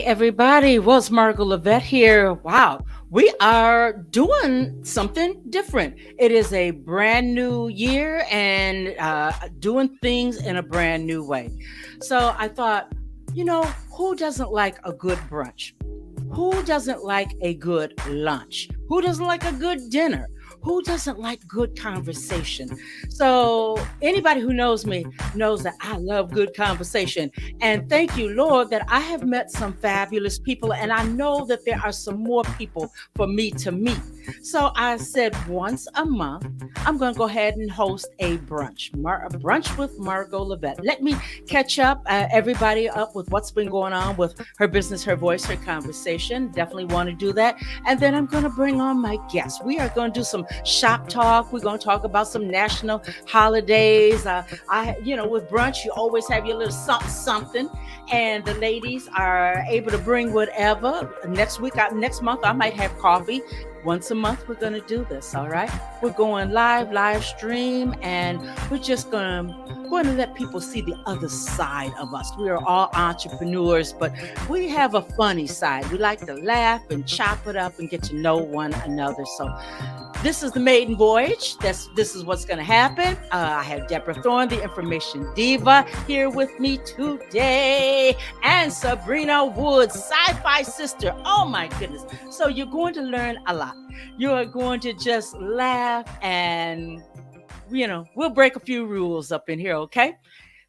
everybody. Well, it's Margo Levette here. Wow, we are doing something different. It is a brand new year and doing things in a brand new way. So I thought, who doesn't like a good brunch? Who doesn't like a good lunch? Who doesn't like a good dinner? Who doesn't like good conversation? So, anybody who knows me knows that I love good conversation. And thank you, Lord, that I have met some fabulous people. And I know that there are some more people for me to meet. So, I said once a month, I'm going to go ahead and host a brunch, a brunch with Margo Levette. Let me catch up, everybody up with what's been going on with her business, her voice, her conversation. Definitely want to do that. And then I'm going to bring on my guests. We are going to do some shop talk. We're going to talk about some national holidays. With brunch, you always have your little something, and the ladies are able to bring whatever. Next month, I might have coffee. Once a month, we're going to do this. All right. We're going live stream, and we're just going to let people see the other side of us. We are all entrepreneurs, but we have a funny side. We like to laugh and chop it up and get to know one another. So this is the maiden voyage. This is what's going to happen. I have Deborah Thorne, the Information Diva, here with me today, and Subrina Wood, Sci-Fi Sister. Oh my goodness. So you're going to learn a lot. You are going to just laugh and, we'll break a few rules up in here, okay?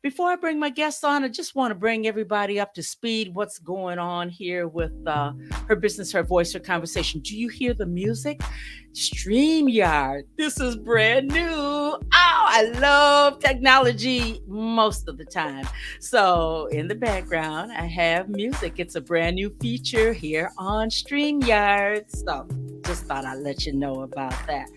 Before I bring my guests on, I just want to bring everybody up to speed. What's going on here with her business, her voice, her conversation? Do you hear the music? StreamYard. This is brand new. Oh, I love technology most of the time. So in the background, I have music. It's a brand new feature here on StreamYard. So just thought I'd let you know about that.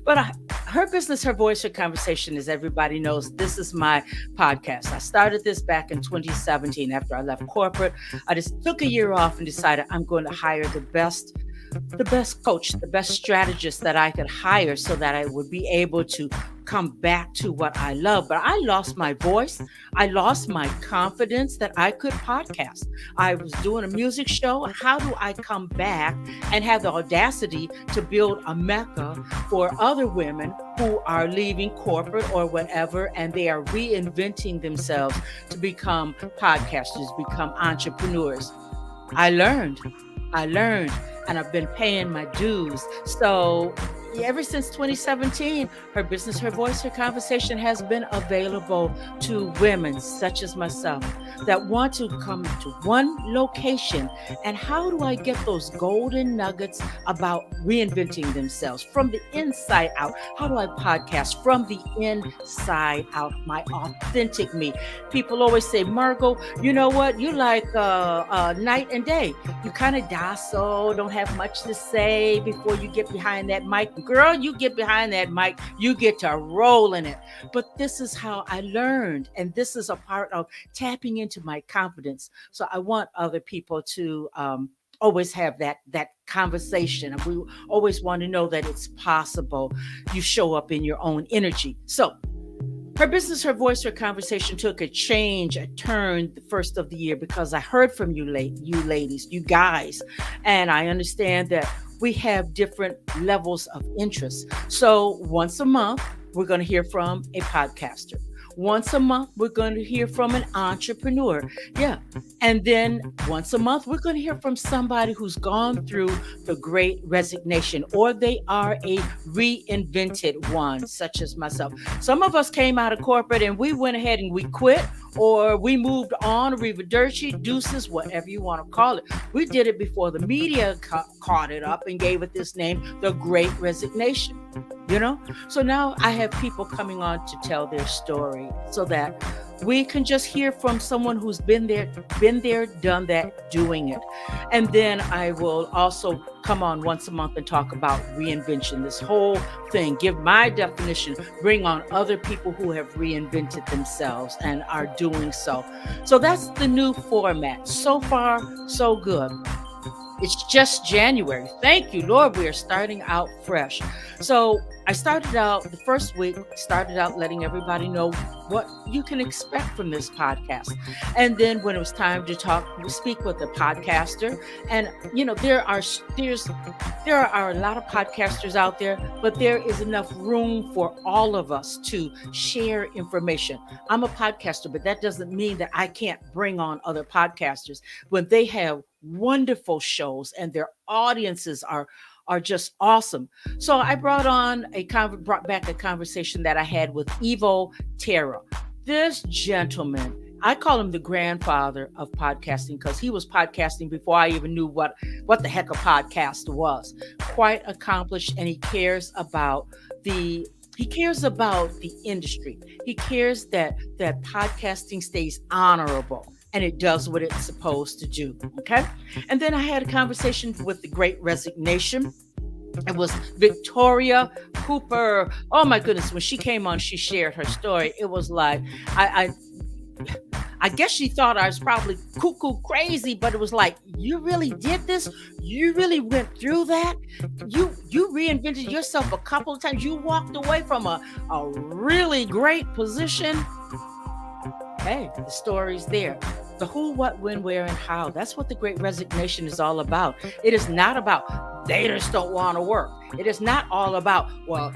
But her business, her voice, her conversation, as everybody knows, this is my podcast. I started this back in 2017 after I left corporate. I just took a year off and decided I'm going to hire the best coach, the best strategist that I could hire so that I would be able to come back to what I love. But I lost my voice. I lost my confidence that I could podcast. I was doing a music show. How do I come back and have the audacity to build a mecca for other women who are leaving corporate or whatever, and they are reinventing themselves to become podcasters, become entrepreneurs? I learned, and I've been paying my dues. So ever since 2017, her business, her voice, her conversation has been available to women such as myself that want to come to one location. And how do I get those golden nuggets about reinventing themselves from the inside out? How do I podcast from the inside out, my authentic me? People always say, Margo, you know what? You like night and day. You kind of docile, don't have much to say before you get behind that mic. Girl, you get behind that mic, you get to roll in it. But this is how I learned. And this is a part of tapping into my confidence. So I want other people to always have that conversation. We always want to know that it's possible. You show up in your own energy. So her business, her voice, her conversation took a turn the first of the year because I heard from you ladies, you guys, and I understand that we have different levels of interest. So once a month, we're going to hear from a podcaster. Once a month, we're going to hear from an entrepreneur. Yeah. And then once a month, we're going to hear from somebody who's gone through the great resignation, or they are a reinvented one, such as myself. Some of us came out of corporate and we went ahead and we quit, or we moved on, arrivederci, deuces, whatever you want to call it. We did it before the media caught it up and gave it this name, the Great Resignation. So now I have people coming on to tell their story so that we can just hear from someone who's been there, done that, doing it. And then I will also come on once a month and talk about reinvention, this whole thing, give my definition, bring on other people who have reinvented themselves and are doing so. So that's the new format. So far, so good. It's just January. Thank you, Lord. We are starting out fresh. So I started out the first week, started out letting everybody know what you can expect from this podcast. And then when it was time to talk, speak with a podcaster, and there are a lot of podcasters out there, but there is enough room for all of us to share information. I'm a podcaster, but that doesn't mean that I can't bring on other podcasters when they have wonderful shows and their audiences are just awesome. So I brought back a conversation that I had with Evo Terra. This gentleman, I call him the grandfather of podcasting because he was podcasting before I even knew what the heck a podcast was. Quite accomplished, and the he cares about the industry. He cares that podcasting stays honorable and it does what it's supposed to do. Okay. And then I had a conversation with the Great Resignation. It was Victoria Cooper. Oh my goodness. When she came on, she shared her story. It was like, I guess she thought I was probably cuckoo crazy, but it was like, you really did this? You really went through that? You reinvented yourself a couple of times. You walked away from a really great position. Hey, the story's there. The who, what, when, where, and how. That's what the Great Resignation is all about. It is not about they just don't want to work. It is not all about, well,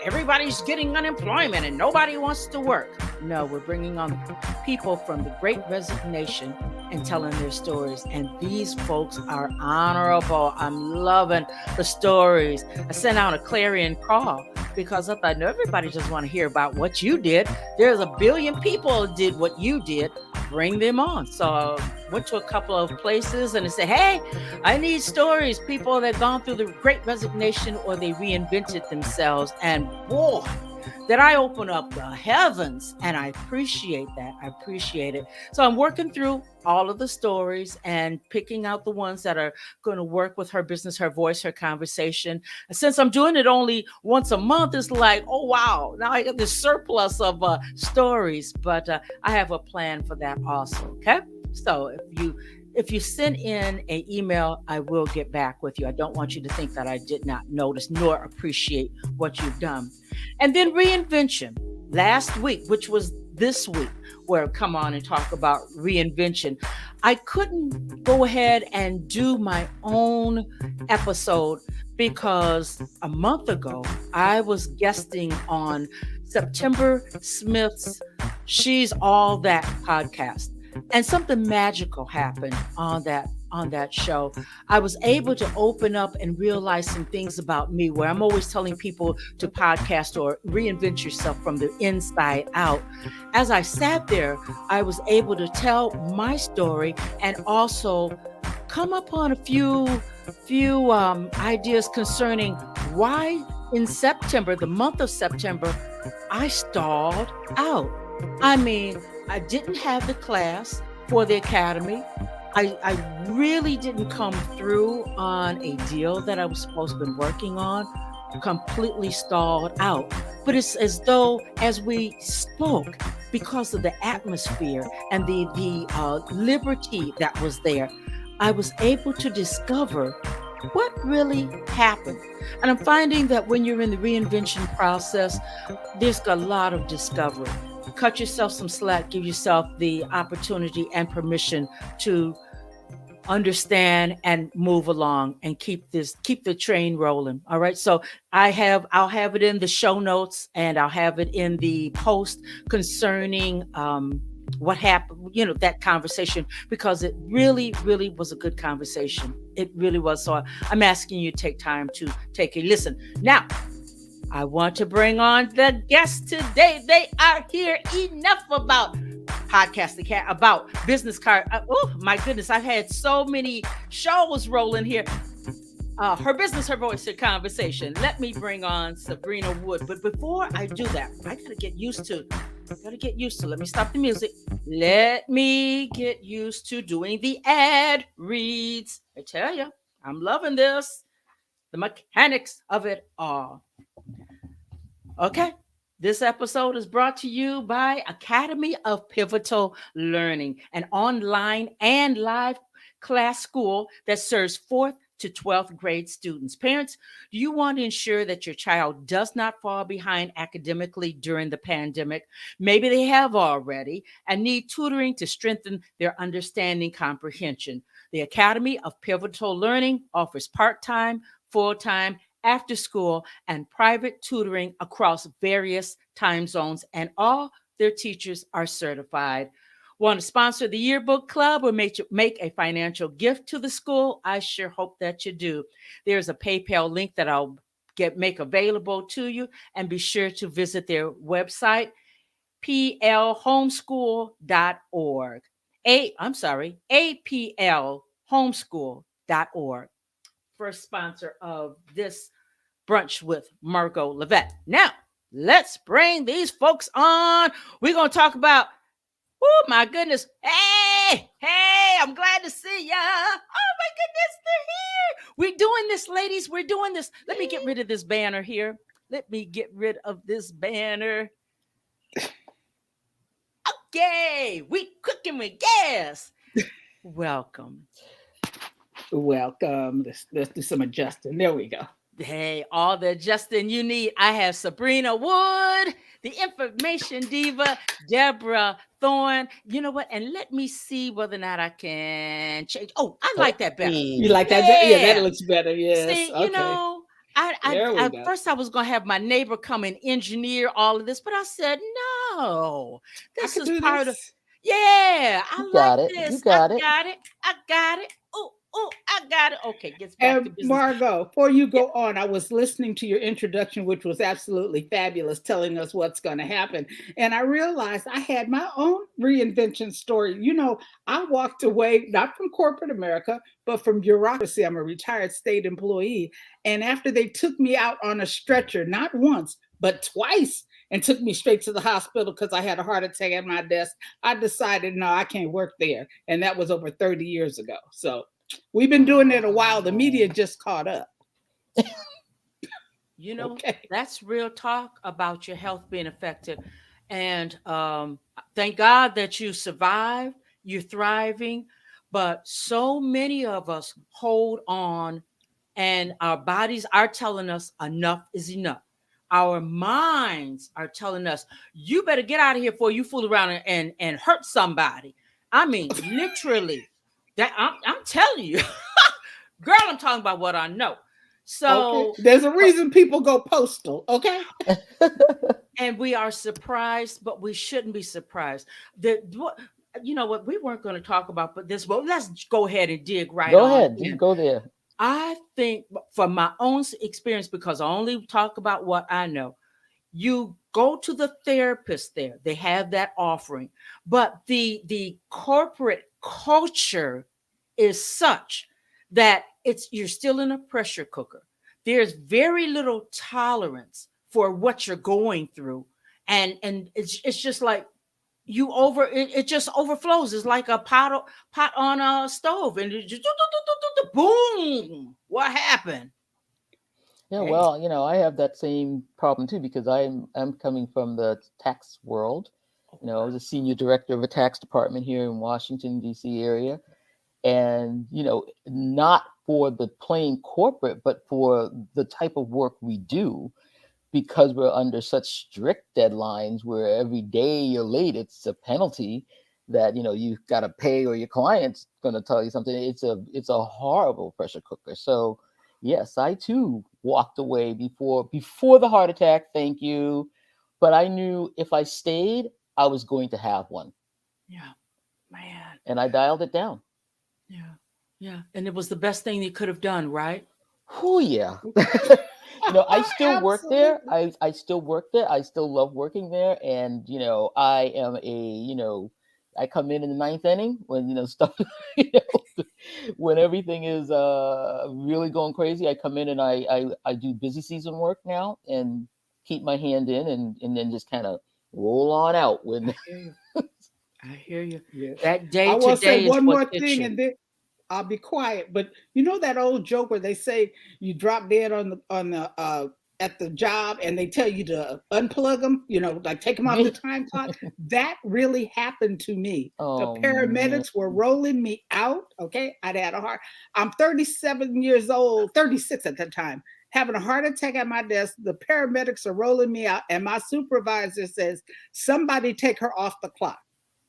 everybody's getting unemployment and nobody wants to work. No, we're bringing on people from the Great Resignation and telling their stories. And these folks are honorable. I'm loving the stories. I sent out a clarion call because I thought, no, everybody just want to hear about what you did. There's a billion people did what you did. Bring them on. So I went to a couple of places and I said, hey, I need stories. People that gone through the Great Resignation or they reinvented themselves. And boy, that I open up the heavens, and I appreciate that. I appreciate it. So I'm working through all of the stories and picking out the ones that are going to work with her business, her voice, her conversation. And since I'm doing it only once a month, it's like, oh wow, now I got this surplus of stories. But I have a plan for that also. Okay, so if you send in an email, I will get back with you. I don't want you to think that I did not notice nor appreciate what you've done. And then reinvention. Last week, which was this week, where I come on and talk about reinvention, I couldn't go ahead and do my own episode because a month ago I was guesting on September Smith's She's All That podcast. And something magical happened on that show. I was able to open up and realize some things about me where I'm always telling people to podcast or reinvent yourself from the inside out. As I sat there, I was able to tell my story and also come upon a few ideas concerning why in September, the month of September, I stalled out. I mean, I didn't have the class for the academy. I really didn't come through on a deal that I was supposed to be working on, completely stalled out. But it's as though, as we spoke, because of the atmosphere and the liberty that was there, I was able to discover what really happened. And I'm finding that when you're in the reinvention process, there's a lot of discovery. Cut yourself some slack, give yourself the opportunity and permission to understand and move along and keep the train rolling. All right. So I'll have it in the show notes and I'll have it in the post concerning what happened, that conversation, because it really, really was a good conversation. It really was. So I'm asking you to take time to take a listen. Now, I want to bring on the guests today. They are here. Enough about podcasting, about business card. Oh my goodness, I've had so many shows rolling here. Her business, her voice, her conversation. Let me bring on Sabrina Wood. But before I do that, I gotta get used to. Let me stop the music. Let me get used to doing the ad reads. I tell you, I'm loving this. The mechanics of it all. Okay. This episode is brought to you by Academy of Pivotal Learning, an online and live class school that serves fourth to 12th grade students. Parents, do you want to ensure that your child does not fall behind academically during the pandemic? Maybe they have already and need tutoring to strengthen their understanding comprehension. The Academy of Pivotal Learning offers part time, full time, after school, and private tutoring across various time zones, and all their teachers are certified. Want to sponsor the yearbook club or make a financial gift to the school? I sure hope that you do. There's a PayPal link that I'll make available to you, and be sure to visit their website, plhomeschool.org. I'm sorry, aplhomeschool.org. First sponsor of this brunch with Margo Levette. Now, let's bring these folks on. We're going to talk about, oh my goodness. Hey, I'm glad to see ya. Oh my goodness, they're here. We're doing this, ladies. We're doing this. Let me get rid of this banner here. Let me get rid of this banner. Okay, we cooking with gas. Welcome. Let's do some adjusting. There we go. Hey, all the adjusting you need. I have Subrina Wood, the Information Diva, Deborah Thorne. You know what? And let me see whether or not I can change. Oh, I like that better. You like that better? Yeah, that looks better. Yes. See, Okay. There we go. First I was gonna have my neighbor come and engineer all of this, but I said no. This is part of. Yeah, I like this. You got it. I got it. Oh, I got it. Okay, gets back to business. Margo, before you go on, I was listening to your introduction, which was absolutely fabulous, telling us what's going to happen. And I realized I had my own reinvention story. You know, I walked away, not from corporate America, but from bureaucracy. I'm a retired state employee. And after they took me out on a stretcher, not once, but twice, and took me straight to the hospital because I had a heart attack at my desk, I decided, no, I can't work there. And that was over 30 years ago. So we've been doing it a while. The media just caught up. You know, That's real talk about your health being affected. And thank God that you survived, you're thriving. But so many of us hold on, and our bodies are telling us enough is enough. Our minds are telling us, you better get out of here before you fool around and hurt somebody. I mean, literally. That I'm telling you, girl, I'm talking about what I know. So there's a reason people go postal, okay? And we are surprised, but we shouldn't be surprised. You know what? We weren't going to talk about but this, but let's go ahead and dig right on. Go ahead, you go there. I think from my own experience, because I only talk about what I know, you go to the therapist there. They have that offering. But the corporate culture is such that you're still in a pressure cooker. There's very little tolerance for what you're going through. And it's just like it just overflows. It's like a pot on a stove, and it just boom. What happened? Yeah, well, I have that same problem too, because I'm coming from the tax world. I was a senior director of a tax department here in Washington, D.C. area. And, not for the plain corporate, but for the type of work we do, because we're under such strict deadlines where every day you're late, it's a penalty that, you've got to pay, or your client's going to tell you something. It's a horrible pressure cooker. So, yes, I too walked away before the heart attack. Thank you. But I knew if I stayed, I was going to have one. Yeah, man. And I dialed it down. Yeah. And it was the best thing you could have done, right? Oh, yeah. I still work there. I still work there. I still love working there. And, I am I come in the ninth inning when, stuff, when everything is really going crazy. I come in and I do busy season work now and keep my hand in and then just kind of roll on out when. I hear you. Yeah. That day I to will say day one is more what thing, and then I'll be quiet. But you know that old joke where they say you drop dead on the at the job and they tell you to unplug them, like take them off the time clock. That really happened to me. The Oh man. paramedics were rolling me out. Okay. I'd had a heart. I'm 37 years old, 36 at the time, having a heart attack at my desk. The paramedics are rolling me out, and my supervisor says, somebody take her off the clock.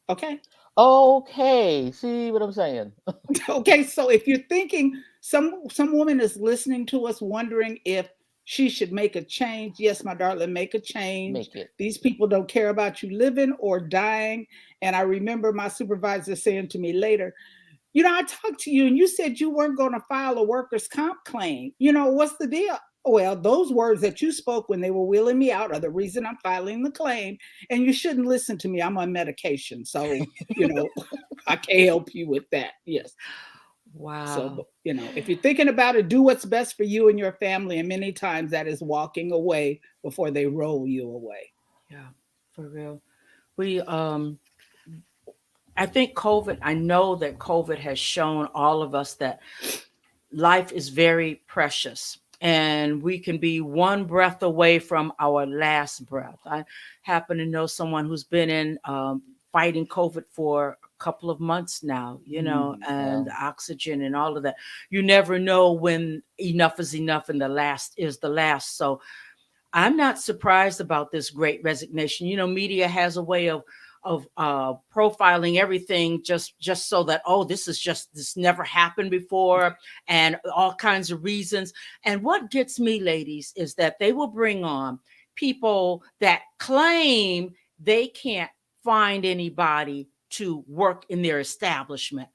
Okay. Okay. See what I'm saying? Okay. So if you're thinking some woman is listening to us wondering if she should make a change, yes, my darling, make a change. Make it. These people don't care about you living or dying. And I remember my supervisor saying to me later, I talked to you and you said you weren't going to file a workers' comp claim. What's the deal? Well, those words that you spoke when they were wheeling me out are the reason I'm filing the claim. And you shouldn't listen to me. I'm on medication. So, I can't help you with that. Yes. Wow. So, if you're thinking about it, do what's best for you and your family. And many times that is walking away before they roll you away. Yeah, for real. I think I know that COVID has shown all of us that life is very precious and we can be one breath away from our last breath. I happen to know someone who's been in fighting COVID for a couple of months now, and the oxygen and all of that. You never know when enough is enough and the last is the last. So I'm not surprised about this great resignation. Media has a way of profiling everything just so that, this never happened before, and all kinds of reasons. And what gets me, ladies, is that they will bring on people that claim they can't find anybody to work in their establishment.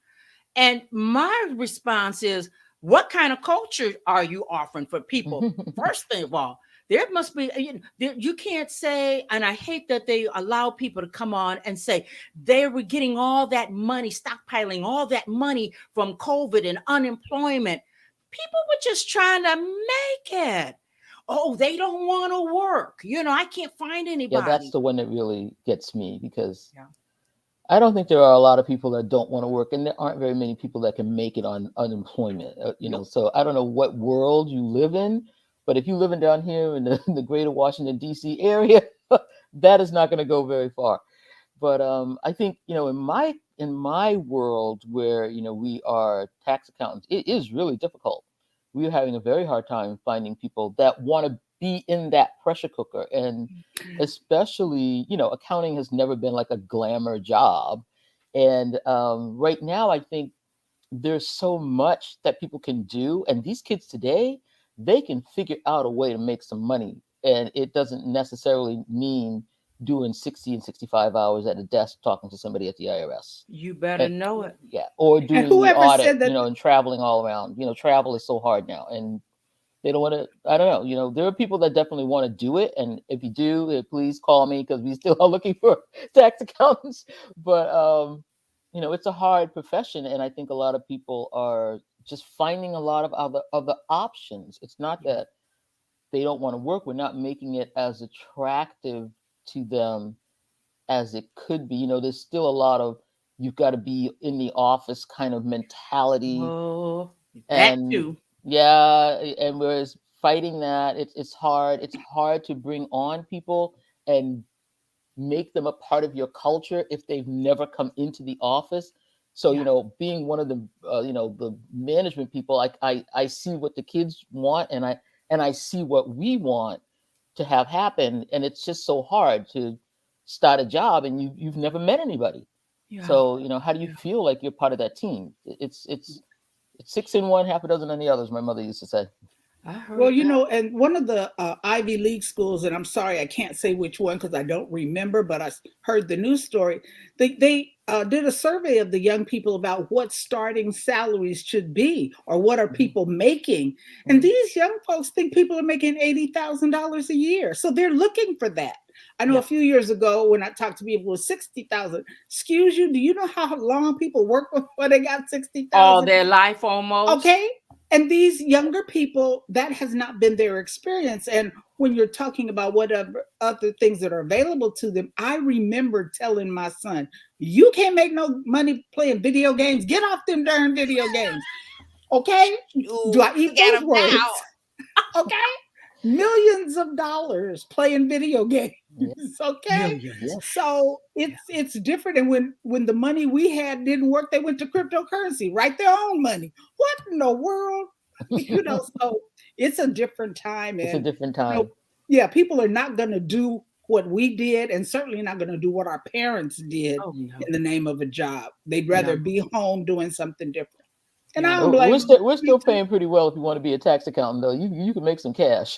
And my response is, what kind of culture are you offering for people? First thing of all, there must be, you can't say, and I hate that they allow people to come on and say they were getting all that money, stockpiling all that money from COVID and unemployment. People were just trying to make it. Oh, they don't want to work. I can't find anybody. Yeah, that's the one that really gets me, because I don't think there are a lot of people that don't want to work, and there aren't very many people that can make it on unemployment. So I don't know what world you live in, but if you live down here in the greater Washington, D.C. area, that is not going to go very far. But I think, in my world where, we are tax accountants, it is really difficult. We're having a very hard time finding people that want to be in that pressure cooker. And especially, accounting has never been like a glamour job. And right now, I think there's so much that people can do. And these kids today, they can figure out a way to make some money. And it doesn't necessarily mean doing 60 and 65 hours at a desk talking to somebody at the IRS. You better know it. Yeah. Or doing the audit, and traveling all around. Travel is so hard now. And they don't want to, I don't know, there are people that definitely want to do it. And if you do, please call me, because we still are looking for tax accountants. But, it's a hard profession. And I think a lot of people are just finding a lot of other options. It's not that they don't want to work. We're not making it as attractive to them as it could be. There's still a lot of, you've got to be in the office kind of mentality. Oh, that too. Yeah. And whereas fighting that, it's hard. It's hard to bring on people and make them a part of your culture if they've never come into the office. So, being one of the, the management people, I see what the kids want, and I see what we want to have happen. And it's just so hard to start a job and you've never met anybody. Yeah. So, how do you feel like you're part of that team? It's 6 in one, half a dozen in the others, my mother used to say. Well, and one of the Ivy League schools, and I'm sorry, I can't say which one because I don't remember, but I heard the news story. They did a survey of the young people about what starting salaries should be, or what are people making. And these young folks think people are making $80,000 a year. So they're looking for that. I know a few years ago when I talked to people with 60,000, excuse you, do you know how long people work before they got 60,000? All their life almost. Okay. And these younger people, that has not been their experience. And when you're talking about whatever other things that are available to them, I remember telling my son, you can't make no money playing video games. Get off them darn video games. Okay? Do I eat those words? Okay? millions of dollars playing video games. Yeah. Okay, Millions. so it's different. And when the money we had didn't work, they went to cryptocurrency, write their own money. What in the world? So it's a different time. It's a And different you know, time. yeah, people are not going to do what we did, and certainly not going to do what our parents did Oh no. in the name of a job. They'd No. rather be home doing something different. And I Yeah. don't blame We're them. still we're Me still too. paying pretty well if you want to be a tax accountant, though. You can make some cash.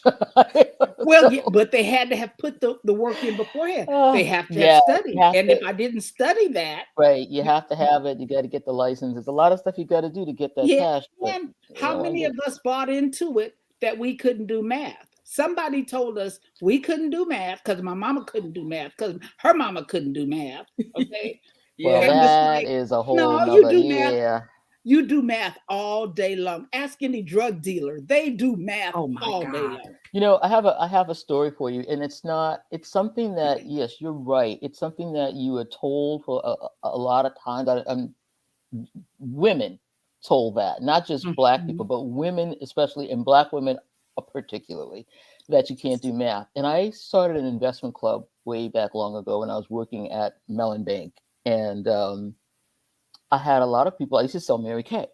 Well, yeah, So, but they had to have put the work in beforehand. They have to have yeah, you studied. have And to, if I didn't study that, right. You you have to have it. You got to get the license. There's a lot of stuff you got to do to get that yeah, cash. But and how I many get of us bought into it that we couldn't do math? Somebody told us we couldn't do math because my mama couldn't do math because her mama couldn't do math. Okay. well, Yeah. And it's that like, is a whole no, you nother. do math. Yeah. You do math all day long. Ask any drug dealer. They do math Oh my all day God. long. I have a story for you, and it's something that, yes, you're right. It's something that you were told for a lot of times. That women told that, not just black people, Mhm. but women, especially, and black women particularly, that you can't do math. And I started an investment club way back long ago when I was working at Mellon Bank, and I had a lot of people. I used to sell Mary Kay,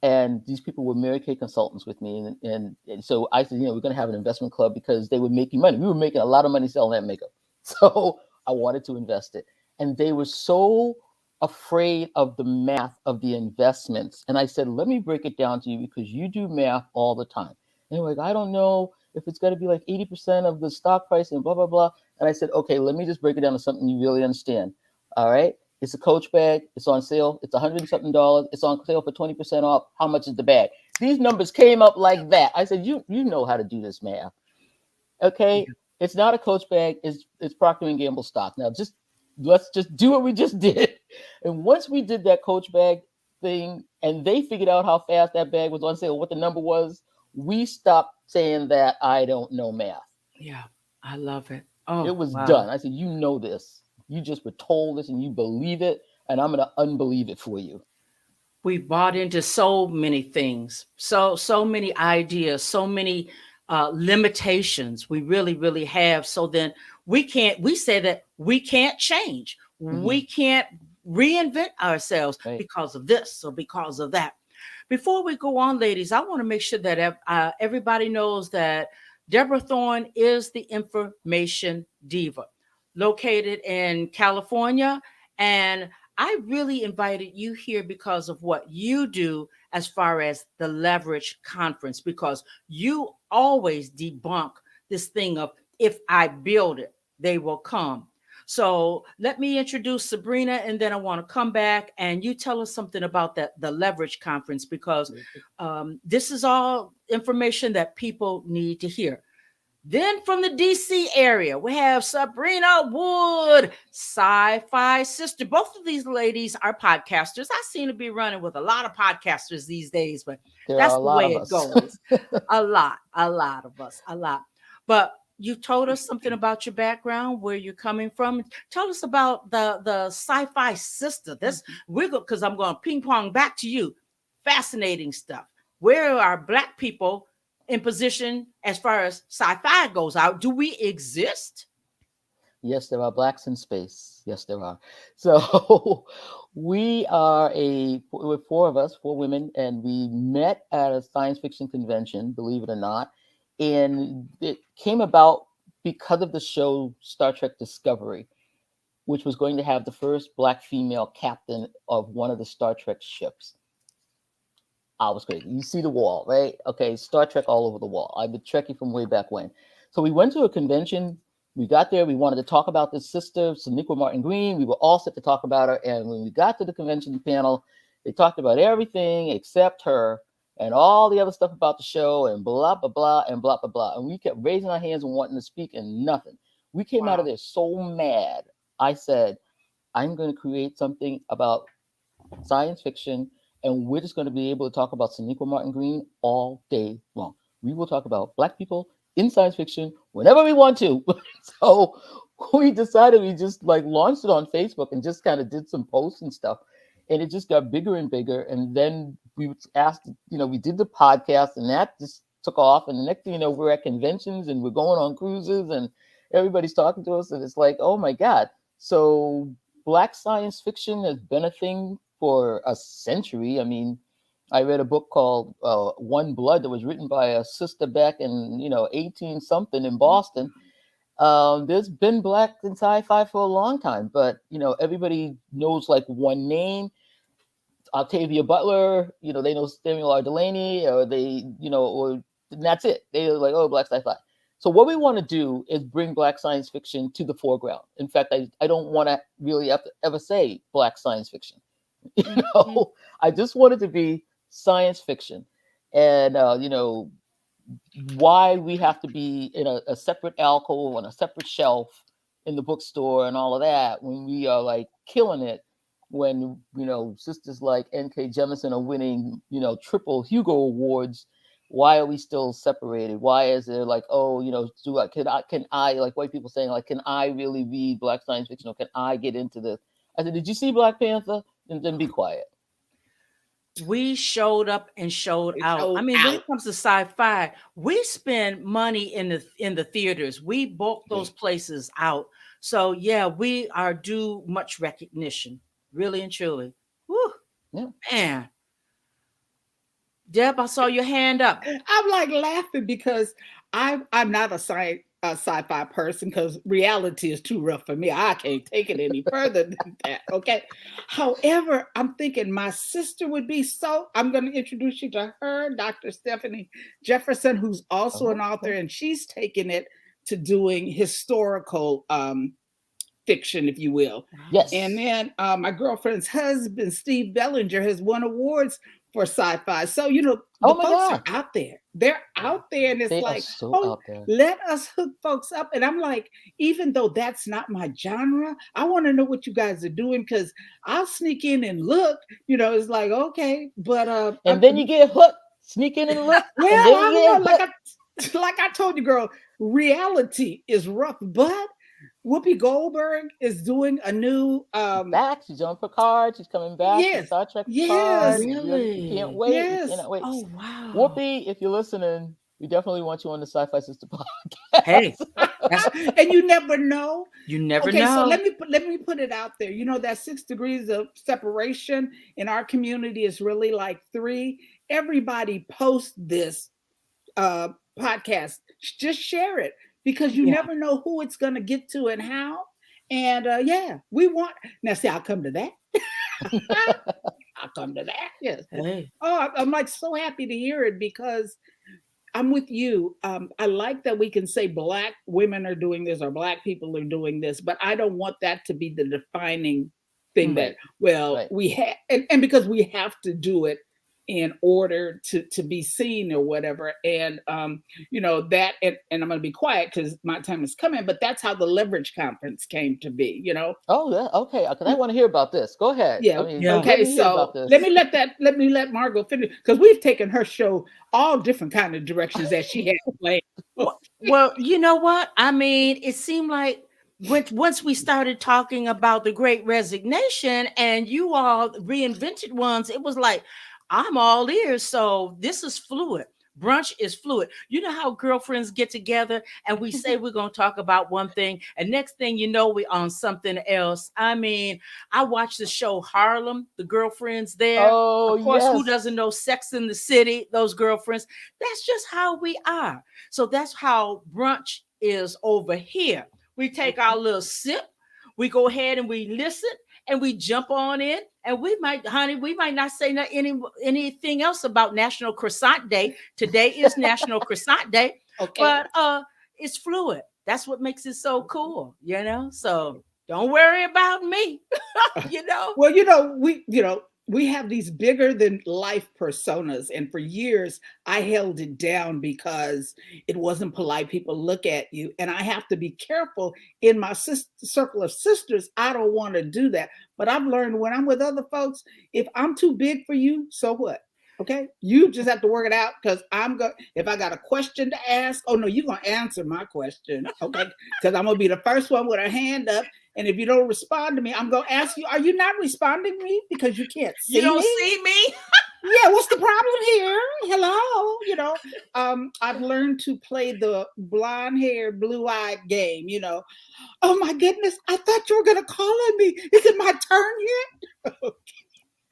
and these people were Mary Kay consultants with me, and so I said, we're going to have an investment club because they were making money. We were making a lot of money selling that makeup, so I wanted to invest it, and they were so afraid of the math of the investments. And I said, let me break it down to you because you do math all the time. And they're like, I don't know if it's going to be like 80% of the stock price and blah blah blah. And I said, okay, let me just break it down to something you really understand. All right. It's a Coach bag. It's on sale. It's $100 and something. It's on sale for 20% off. How much is the bag? These numbers came up like that. I said, you know how to do this math. Okay. Yeah. It's not a Coach bag. It's Procter and Gamble stock. Now let's just do what we just did. And once we did that Coach bag thing, and they figured out how fast that bag was on sale, what the number was, we stopped saying that I don't know math. Yeah. I love it. It Oh was wow. done. I said, you know this. You just were told this and you believe it, and I'm going to unbelieve it for you. We bought into so many things, so many ideas, so many limitations. We really have. So then we can't. We say that we can't change. Mm-hmm. We can't reinvent ourselves Right. because of this or because of that. Before we go on, ladies, I want to make sure that everybody knows that Deborah Thorne is the Information Diva, located in California. And I really invited you here because of what you do as far as the Leverage Conference, because you always debunk this thing of if I build it, they will come. So let me introduce Sabrina, and then I want to come back and you tell us something about the Leverage Conference, because this is all information that people need to hear. Then from the DC area, we have Sabrina Wood, Sci-Fi Sister. Both of these ladies are podcasters. I seem to be running with a lot of podcasters these days, but There are that's a the lot way of it us. goes. A lot of us, a lot. But you told us something about your background, where you're coming from. Tell us about the Sci-Fi Sister. This we're because I'm going to ping pong back to you. Fascinating stuff. Where are Black people in position as far as sci-fi goes out? Do we exist? Yes, there are blacks in space. Yes, there are. So we're four of us, four women, and we met at a science fiction convention, believe it or not. And it came about because of the show Star Trek Discovery, which was going to have the first black female captain of one of the Star Trek ships. I was crazy. You see the wall, right? Okay, Star Trek all over the wall. I've been Trekkie from way back when. So we went to a convention. We got there. We wanted to talk about this sister, Sonequa Martin Green. We were all set to talk about her. And when we got to the convention panel, they talked about everything except her and all the other stuff about the show and blah, blah, blah, and blah, blah, blah. And we kept raising our hands and wanting to speak and nothing. We came out of there so mad. I said, I'm going to create something about science fiction, and we're just going to be able to talk about Sonequa Martin Green all day long. We will talk about Black people in science fiction whenever we want to. So we decided we just like launched it on Facebook and just kind of did some posts and stuff. And it just got bigger and bigger. And then we asked, we did the podcast, and that just took off, and the next thing you know, we're at conventions and we're going on cruises, and everybody's talking to us, and it's like, oh my God. So Black science fiction has been a thing for a century. I mean, I read a book called One Blood that was written by a sister back in 18 something in Boston. There's been Black in sci-fi for a long time, but everybody knows like one name, Octavia Butler. They know Samuel R. Delaney, or and that's it. They're like, oh, Black sci-fi. So what we want to do is bring Black science fiction to the foreground. In fact, I don't want to really have to ever say Black science fiction. I just want it to be science fiction, and why we have to be in a separate alcove on a separate shelf in the bookstore and all of that, when we are like killing it, when sisters like N.K. Jemisin are winning triple Hugo awards. Why are we still separated? Why is there like, can I like white people saying like, can I really read Black science fiction, or can I get into this? I said, did you see Black Panther? Then be quiet. We showed up and showed out. I mean, when it comes to sci-fi, we spend money in the theaters. We bulk those places out. So yeah, we are due much recognition, really and truly. Woo, yeah. Man. Deb, I saw your hand up. I'm like laughing because I'm not a sci-fi person, because reality is too rough for me. I can't take it any further than that. Okay. However, I'm thinking my sister would be I'm going to introduce you to her, Dr. Stephanie Jefferson, who's also an author, and she's taken it to doing historical fiction, if you will. Yes. And then my girlfriend's husband, Steve Bellinger, has won awards for sci-fi. So, the folks are out there. They're out there, and it's like, let us hook folks up. And I'm like, even though that's not my genre, I want to know what you guys are doing, because I'll sneak in and look. It's like, okay, but then you get hooked. Sneak in and look. Well, like I told you, girl, reality is rough, but Whoopi Goldberg is doing a new back. She's on Picard. She's coming back. Yes. Star Trek Yes. Picard. Really? You can't wait. Yes. You cannot wait. Oh wow. Whoopi, if you're listening, we definitely want you on the Sci-Fi Sistah podcast. Hey. And you never know. You never know. So let me put it out there. That 6 degrees of separation in our community is really like 3. Everybody post this podcast. Just share it, because you never know who it's going to get to and how. And we want. Now, see, I'll come to that. I'll come to that. Yes. Hey. Oh, I'm like so happy to hear it, because I'm with you. I like that we can say Black women are doing this or Black people are doing this, but I don't want that to be the defining thing that, we have, and because we have to do it in order to be seen or whatever. And that, and I'm going to be quiet because my time is coming, but that's how the Leverage Conference came to be. Oh yeah, okay, because I want to hear about this. Go ahead. Yeah. Okay, so let me let Margo finish, because we've taken her show all different kind of directions that she had planned. Well, you know what I mean, it seemed like once we started talking about the Great Resignation and you all reinvented ones, it was like, I'm all ears. So this is fluid. Brunch is fluid. You know how girlfriends get together and we say we're going to talk about one thing, and next thing you know, we're on something else. I mean, I watched the show Harlem, the girlfriends there. Oh, of course, who doesn't know Sex in the City, those girlfriends? That's just how we are. So that's how brunch is over here. We take our little sip, we go ahead and we listen, and we jump on in, and we might not say anything else about National Croissant Day. Today is National Croissant Day, but it's fluid. That's what makes it so cool, So don't worry about me, Well, we have these bigger than life personas, and for years I held it down because it wasn't polite. People look at you, and I have to be careful in my circle of sisters. I don't want to do that, but I've learned when I'm with other folks, if I'm too big for you, so what? Okay, you just have to work it out, because if I got a question to ask, oh no, you're gonna answer my question, okay? Because I'm gonna be the first one with a hand up. And if you don't respond to me, I'm going to ask you, are you not responding to me because you can't see me? You don't see me? Yeah, what's the problem here? Hello, I've learned to play the blonde hair, blue eyed game. Oh my goodness, I thought you were gonna call on me. Is it my turn yet?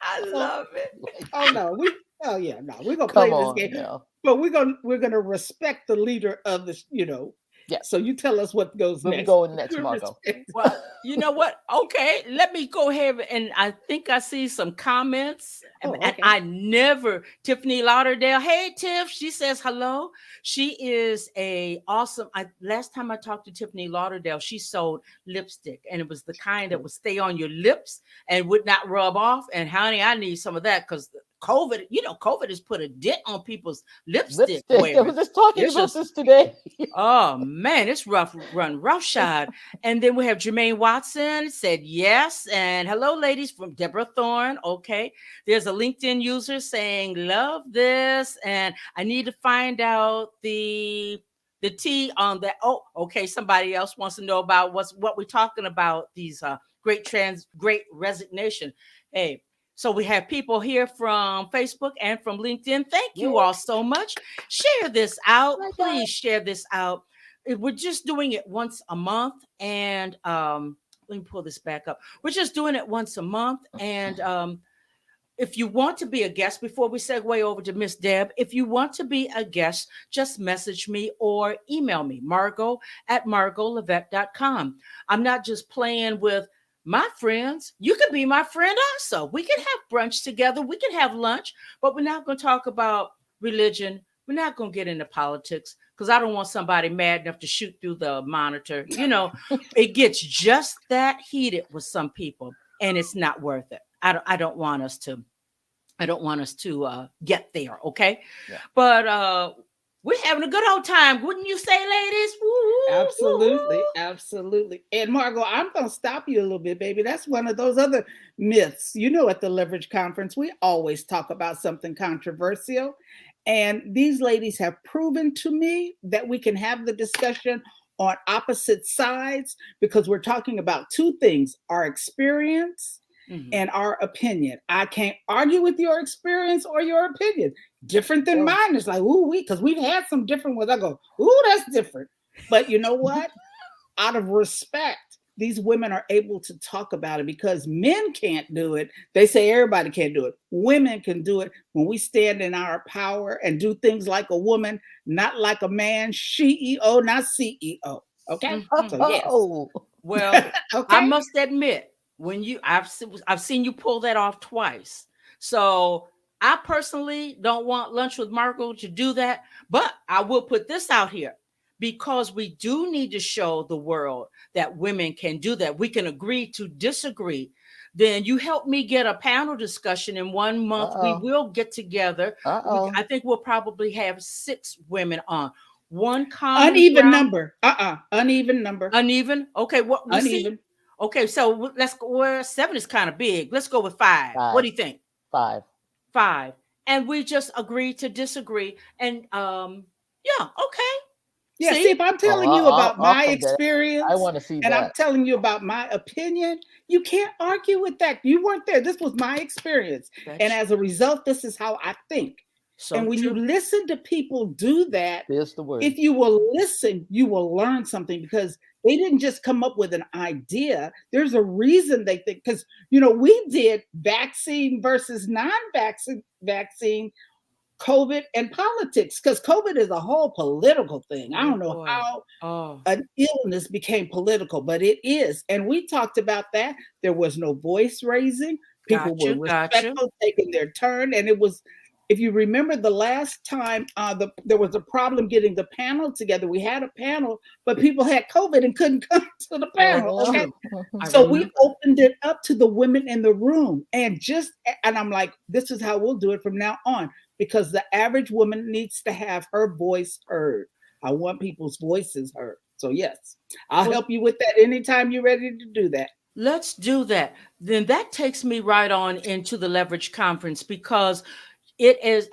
I So, love it. oh no, oh yeah, no, we're gonna play Come this on game, now. but we're gonna respect the leader of this. Yeah. So you tell us what goes Where we next. going next, We Margo? respect- Well, you know what? Okay, let me go ahead and I think I see some comments. Oh, And okay. I never Tiffany Lauderdale. Hey Tiff, she says hello. She is a awesome. Last time I talked to Tiffany Lauderdale, she sold lipstick, and it was the kind that would stay on your lips and would not rub off. And honey, I need some of that because COVID has put a dent on people's lipstick Lipstick. I was wearing. just talking It's about just this today. Oh man, it's rough, run roughshod. And then we have Jermaine Watson said yes. And hello, ladies from Deborah Thorne. Okay. There's a LinkedIn user saying, love this. And I need to find out the T on that. Oh, okay. Somebody else wants to know about what we're talking about, these great resignation. Hey, so we have people here from Facebook and from LinkedIn. Thank you Yeah. all so much. Share this out. My God. Please share this out. We're just doing it once a month. And let me pull this back up. We're just doing it once a month. And if you want to be a guest, before we segue over to Miss Deb, if you want to be a guest, just message me or email me, margo@margolevette.com. I'm not just playing with my friends. You could be my friend also. We can have brunch together. We can have lunch, but we're not going to talk about religion. We're not going to get into politics because I don't want somebody mad enough to shoot through the monitor. It gets just that heated with some people, and it's not worth it. I don't want us to. I don't want us to get there, okay? Yeah. But we're having a good old time, wouldn't you say, ladies? Woo, Absolutely, woo. absolutely. And Margo, I'm going to stop you a little bit, baby. That's one of those other myths. At the Leverage Conference, we always talk about something controversial. And these ladies have proven to me that we can have the discussion on opposite sides because we're talking about two things: our experience and our opinion. I can't argue with your experience or your opinion. Different than mine. It's like, ooh, because we've had some different ones. I go, ooh, that's different. But you know what? Out of respect, these women are able to talk about it because men can't do it. They say everybody can't do it. Women can do it when we stand in our power and do things like a woman, not like a man, CEO, not CEO. Okay? So yes. Well, Okay. I must admit, I've seen you pull that off twice. So I personally don't want lunch with Margo to do that, but I will put this out here because we do need to show the world that women can do that. We can agree to disagree. Then you help me get a panel discussion in 1 month. We will get together. I think we'll probably have 6 women on. One common uneven ground. number. Uneven number. Uneven. Okay, what we'll uneven. See. Okay, so let's go where 7 is kind of big. Let's go with 5. What do you think? 5. 5. And we just agree to disagree. And yeah, okay. Yeah, see, if I'm telling you about my experience, I want to see and that. I'm telling you about my opinion, you can't argue with that. You weren't there. This was my experience. And as a result, this is how I think. So and when you listen to people do that, there's the word. If you will listen, you will learn something because they didn't just come up with an idea. There's a reason they think, because, we did vaccine versus non-vaccine, COVID and politics, because COVID is a whole political thing. I don't know how an illness became political, but it is. And we talked about that. There was no voice raising. People were respectful, taking their turn. And it was, if you remember the last time there was a problem getting the panel together, we had a panel, but people had COVID and couldn't come to the panel. Okay. So we opened it up to the women in the room and I'm like, this is how we'll do it from now on, because the average woman needs to have her voice heard. I want people's voices heard. So yes, I'll help you with that anytime you're ready to do that. Let's do that. Then that takes me right on into the Leverage Conference, because it is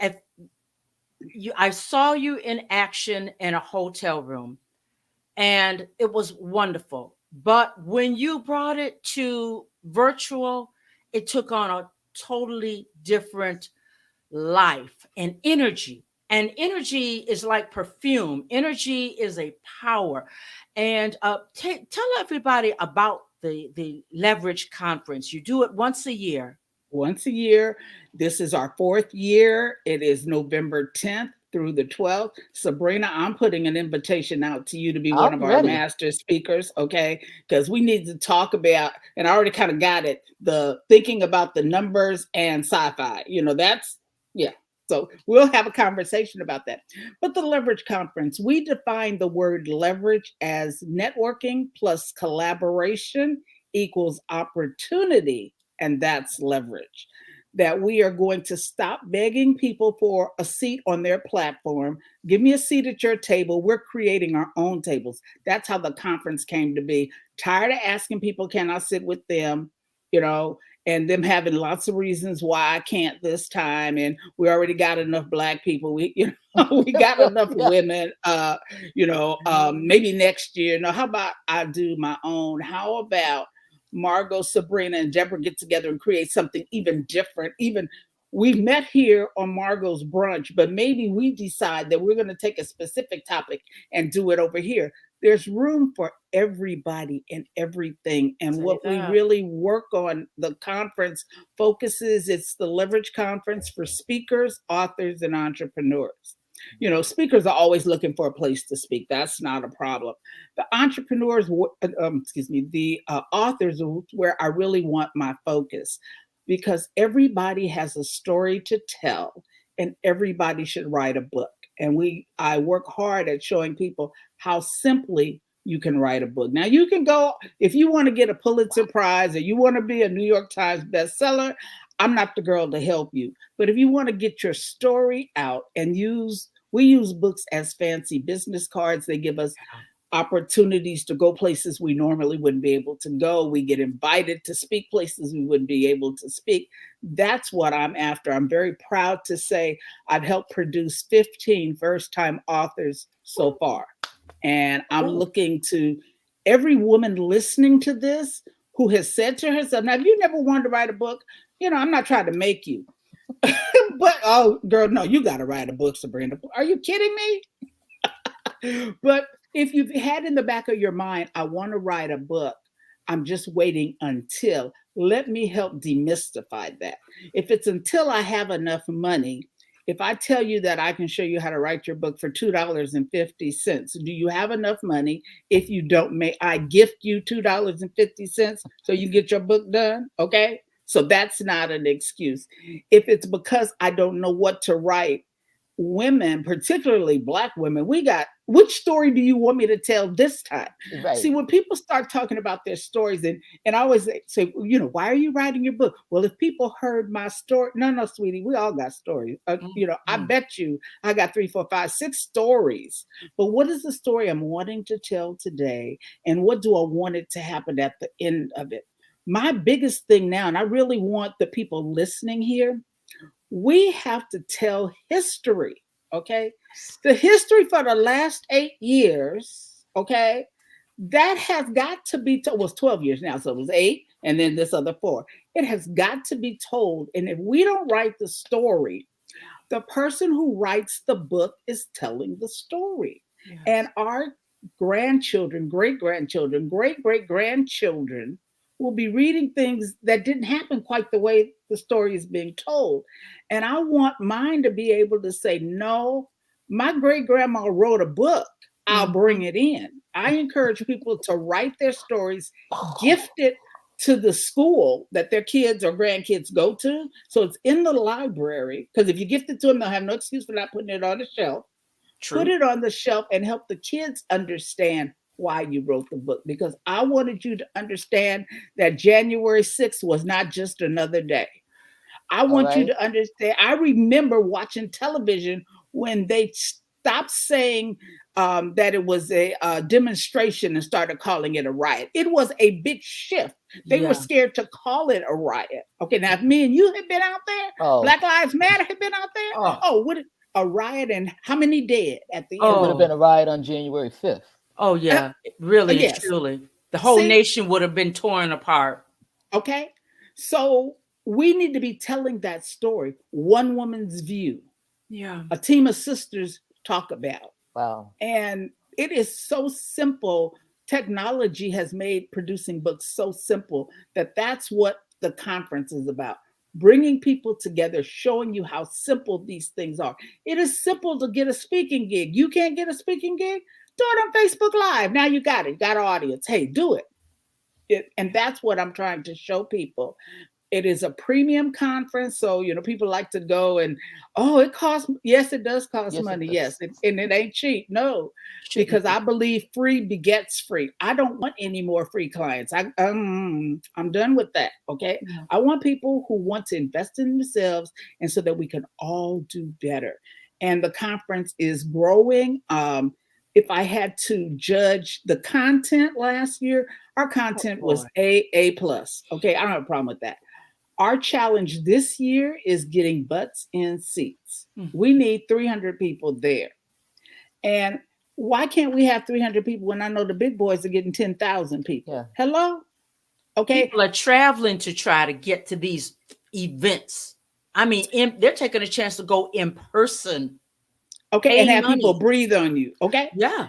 I saw you in action in a hotel room and it was wonderful. But when you brought it to virtual, it took on a totally different life and energy. And energy is like perfume. Energy is a power. And tell everybody about the Leverage Conference. You do it once a year. Once a year. This is our fourth year. It is November 10th through the 12th. Sabrina, I'm putting an invitation out to you to be one I'm of our ready. master speakers, okay? Because we need to talk about, and I already kind of got it, the thinking about the numbers and sci-fi. That's, yeah. So we'll have a conversation about that. But the Leverage Conference, we define the word leverage as networking plus collaboration equals opportunity, and that's leverage. That we are going to stop begging people for a seat on their platform. Give me a seat at your table. We're creating our own tables. That's how the conference came to be. Tired of asking people, can I sit with them? You know, and them having lots of reasons why I can't this time. And we already got enough Black people. We got enough Yeah. women. Maybe next year. No, how about I do my own? How about Margo, Sabrina, and Deborah get together and create something even different? Even we met here on Margo's brunch, but maybe we decide that we're going to take a specific topic and do it over here. There's room for everybody and everything. And Say what we that. really work on, the conference focuses, it's the Leverage Conference for speakers, authors, and entrepreneurs. Speakers are always looking for a place to speak. That's not a problem. The entrepreneurs, the authors are where I really want my focus, because everybody has a story to tell and everybody should write a book. And I work hard at showing people how simply you can write a book. Now you can go, if you want to get a Pulitzer Prize or you want to be a New York Times bestseller, I'm not the girl to help you. But if you want to get your story out and we use books as fancy business cards. They give us opportunities to go places we normally wouldn't be able to go. We get invited to speak places we wouldn't be able to speak. That's what I'm after. I'm very proud to say I've helped produce 15 first-time authors so far. And I'm Oh, looking to every woman listening to this who has said to herself, now, if you never wanted to write a book, I'm not trying to make you. But, oh, girl, no, you got to write a book, Sabrina. Are you kidding me? But if you've had in the back of your mind, I want to write a book, I'm just waiting until, let me help demystify that. If it's until I have enough money, if I tell you that I can show you how to write your book for $2.50, do you have enough money? If you don't, may I gift you $2.50 so you get your book done? Okay. So that's not an excuse. If it's because I don't know what to write, women, particularly Black women, we got, which story do you want me to tell this time? Right. See, when people start talking about their stories, and I always say, why are you writing your book? Well, if people heard my story, no, sweetie, we all got stories. I mhm. bet you I got 3, 4, 5, 6 stories. But what is the story I'm wanting to tell today? And what do I want it to happen at the end of it? My biggest thing now, and I really want the people listening here, we have to tell history, okay? The history for the last 8 years, okay? That has got to be told. Well, it's 12 years now, so it was 8, and then this other 4. It has got to be told. And if we don't write the story, the person who writes the book is telling the story. And Yes. our grandchildren, great grandchildren, great great grandchildren will be reading things that didn't happen quite the way the story is being told. And I want mine to be able to say, no, my great grandma wrote a book. I'll bring Mhm. it in. I encourage people to write their stories, gift it to the school that their kids or grandkids go to. So it's in the library, because if you gift it to them, they'll have no excuse for not putting it on the shelf. Put True. it on the shelf and help the kids understand why you wrote the book. Because I wanted you to understand that January 6th was not just another day. I All want you right. to understand. I remember watching television when they stopped saying that it was a demonstration and started calling it a riot. It was a big shift. They were Yeah. scared to call it a riot. Okay, now if me and you had been out there, Oh, Black Lives Matter had been out there. Oh. Oh, what a riot, and how many dead at the it end would of have it? been Oh. a riot on January 5th. Oh yeah. Really and Yes. truly. The whole See, nation would have been torn apart. okay. So we need to be telling that story. One woman's view, Yeah. a team of sisters talk about. Wow. And it is so simple. Technology has made producing books so simple that that's what the conference is about. Bringing people together, showing you how simple these things are. It is simple to get a speaking gig. You can't get a speaking gig? Do it on Facebook Live. Now you got it. You got an audience. Hey, do it. And that's what I'm trying to show people. It is a premium conference, so people like to go and it costs. Yes, it does cost Yes, it money. does. Yes, and it ain't cheap. No, Shouldn't because be. I believe free begets free. I don't want any more free clients. I'm done with that. Okay, Yeah. I want people who want to invest in themselves, and so that we can all do better. And the conference is growing. If I had to judge the content last year, our Oh content was boy. A plus. Okay, I don't have a problem with that. Our challenge this year is getting butts in seats. Mm. We need 300 people there. And why can't we have 300 people when I know the big boys are getting 10,000 people? Yeah. Hello? Okay. People are traveling to try to get to these events. I mean, they're taking a chance to go in person, Okay. And pay have people money. breathe on you. Okay. Yeah.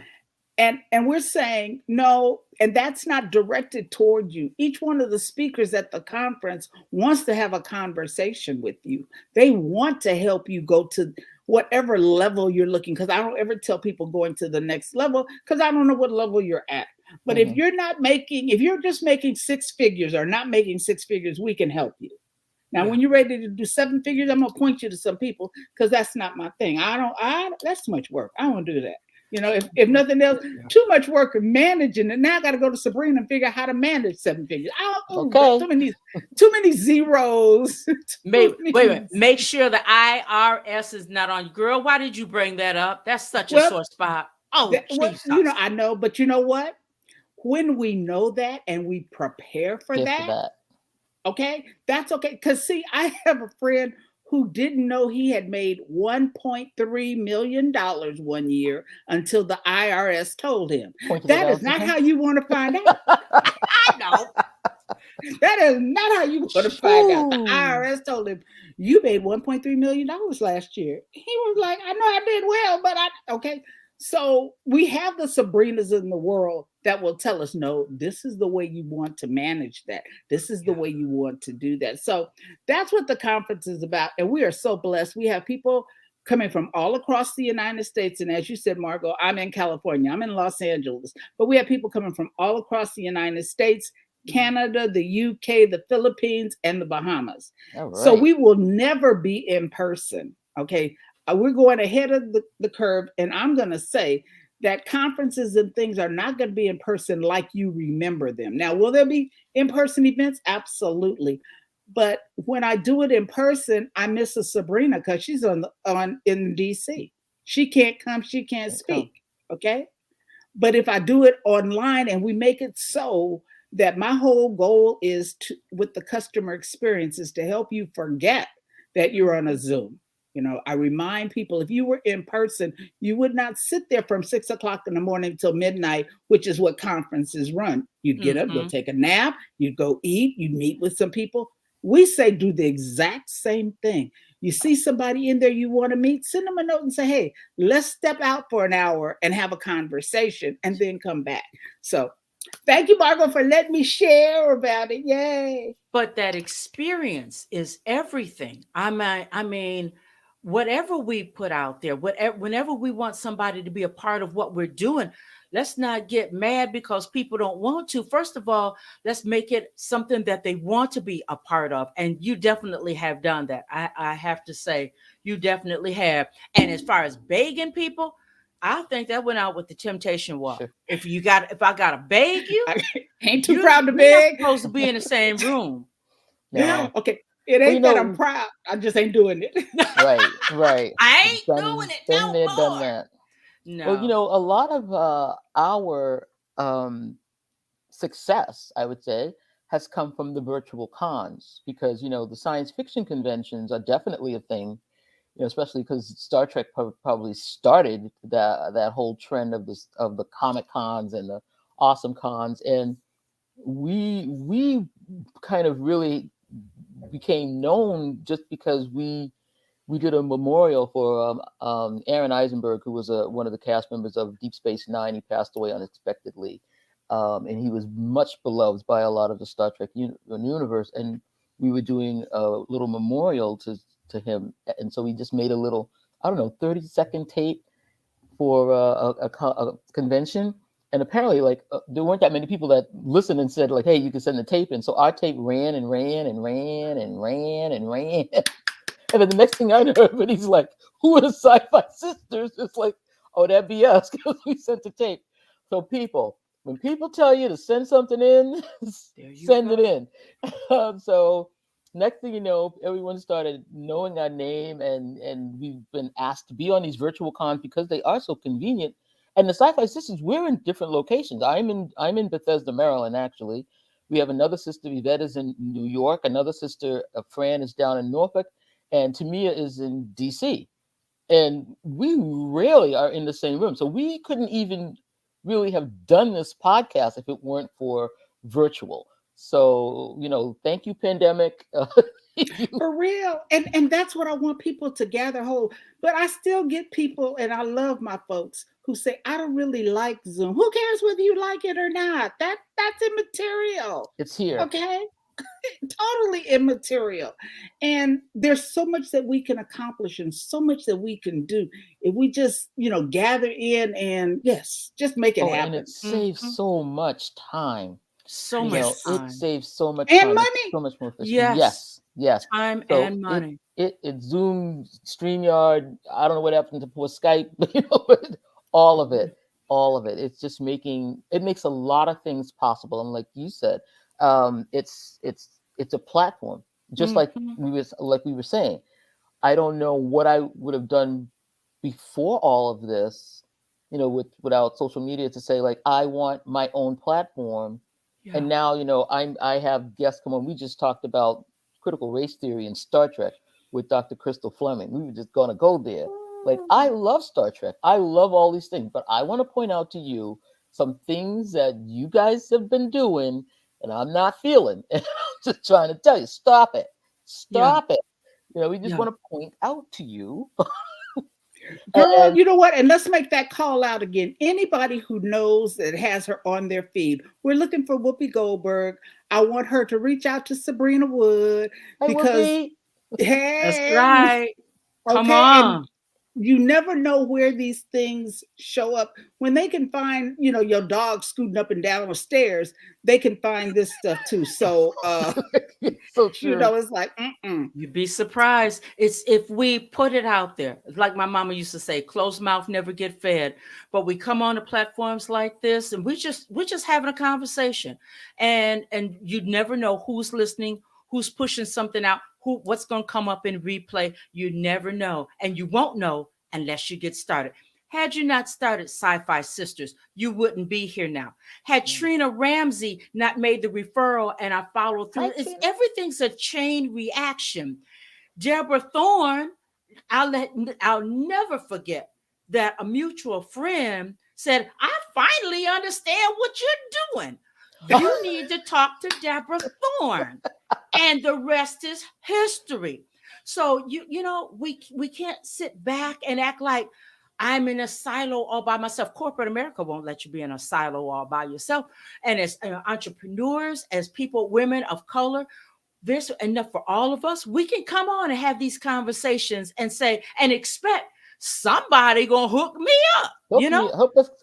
And we're saying no, and that's not directed toward you. Each one of the speakers at the conference wants to have a conversation with you. They want to help you go to whatever level you're looking, because I don't ever tell people going to the next level because I don't know what level you're at. But if you're just making six figures or not making six figures, we can help you. Now, Yeah. when you're ready to do seven figures, I'm gonna point you to some people because that's not my thing. That's too much work. I don't want to do that. If nothing else, Yeah. too much work managing it. Now I got to go to Sabrina and figure out how to manage seven figures. Okay. Too many zeros. Wait a minute. Make sure the IRS is not on you. Girl, why did you bring that up? That's such a Well, sore spot. Oh, Jesus. I know, but you know what? When we know that and we prepare for Here for that, that. okay, that's okay. Because see, I have a friend who didn't know he had made $1.3 million one year until the IRS told him. Pointed it That is out to not him. how you want to find out. I know. That is not how you want to find out. The Ooh. IRS told him, you made $1.3 million last year. He was like, I know I did well, but okay. So we have the Sabrinas in the world that will tell us, no, this is the way you want to manage that. This is the way you want to do that. So that's what the conference is about. And we are so blessed. We have people coming from all across the United States. And as you said, Margo, I'm in California, I'm in Los Angeles, but we have people coming from all across the United States, Canada, the UK, the Philippines, and the Bahamas. All right. So we will never be in person. Okay. We're going ahead of the curve. And I'm going to say that conferences and things are not going to be in person like you remember them. Now, will there be in-person events? Absolutely. But when I do it in person, I miss a Sabrina because she's in DC. She can't come, she can't speak. Okay. But if I do it online and we make it so that my whole goal is with the customer experience is to help you forget that you're on a Zoom. I remind people, if you were in person, you would not sit there from 6 o'clock in the morning till midnight, which is what conferences run. You'd get up, you'll take a nap, you'd go eat, you'd meet with some people. We say do the exact same thing. You see somebody in there you want to meet, send them a note and say, hey, let's step out for an hour and have a conversation and then come back. So thank you, Margo, for letting me share about it. Yay. But that experience is everything. I mean, whatever we put out there, whenever we want somebody to be a part of what we're doing, let's not get mad because people don't want to. First of all, let's make it something that they want to be a part of. And you definitely have done that. I have to say, you definitely have. And as far as begging people, I think that went out with the temptation walk. Sure. If I gotta beg you, I ain't too proud to beg. Supposed to be in the same room. No. Okay. It ain't that I'm proud. I just ain't doing it. Right. I ain't doing it. Been there, done that. No. Well, a lot of our success, I would say, has come from the virtual cons because the science fiction conventions are definitely a thing. Especially because Star Trek probably started that whole trend of the Comic Cons and the Awesome Cons, and we kind of really became known just because we did a memorial for Aaron Eisenberg, who was one of the cast members of Deep Space Nine. He passed away unexpectedly, and he was much beloved by a lot of the Star Trek universe. And we were doing a little memorial to him, and so we just made a little, I don't know, 30-second tape for a convention. And apparently, like, there weren't that many people that listened and said, like, hey, you can send the tape in. So our tape ran and ran and ran and ran and ran. And then the next thing I know, everybody's like, who are the Sci-Fi Sisters? It's like, oh, that'd be us, because we sent the tape. So people, when people tell you to send something in, send it in. So next thing you know, everyone started knowing our name, and we've been asked to be on these virtual cons because they are so convenient. And the Sci-Fi Sisters, we're in different locations. I'm in Bethesda, Maryland, actually. We have another sister, Yvette, is in New York. Another sister, Fran, is down in Norfolk. And Tamia is in DC. And we rarely are in the same room. So we couldn't even really have done this podcast if it weren't for virtual. So, thank you, pandemic. For real. And that's what I want people to gather hold. But I still get people, and I love my folks, who say, I don't really like Zoom. Who cares whether you like it or not? That's immaterial. It's here. Okay. Totally immaterial. And there's so much that we can accomplish and so much that we can do if we just, gather in and just make it happen. And it saves so much time. So much time. It saves so much and time. money. It's so much more efficient. Yes. Time and money. It Zoom, StreamYard, I don't know what happened to poor Skype, but all of it. It's just it makes a lot of things possible. And like you said, it's a platform, just like we were saying. I don't know what I would have done before all of this, without social media, to say, like, I want my own platform. Yeah. And now, I have guests come on. We just talked about critical race theory and Star Trek with Dr. Crystal Fleming. We were just going to go there. Like, I love Star Trek. I love all these things, but I want to point out to you some things that you guys have been doing and I'm not feeling. And I'm just trying to tell you, stop it. It. We just want to point out to you. Girl, you know what? And let's make that call out again. Anybody who knows that has her on their feed, we're looking for Whoopi Goldberg. I want her to reach out to Subrina Wood, because that's right. Okay, come on. And you never know where these things show up. When they can find, your dog scooting up and down the stairs, they can find this stuff too. So, so true. It's like, You'd be surprised. It's if we put it out there. Like my mama used to say, closed mouth never get fed. But we come on to platforms like this, and we're just having a conversation, and you'd never know who's listening, who's pushing something out, what's going to come up in replay. You never know, and you won't know unless you get started. Had you not started Sci-Fi Sisters, you wouldn't be here now. Had Trina Ramsey not made the referral and I followed through, everything's a chain reaction. Deborah Thorne, I'll never forget that a mutual friend said, I finally understand what you're doing. You need to talk to Deborah Thorne. And the rest is history. So, we can't sit back and act like I'm in a silo all by myself. Corporate America won't let you be in a silo all by yourself. And as entrepreneurs, as people, women of color, there's enough for all of us. We can come on and have these conversations and say, and expect somebody gonna hook me up.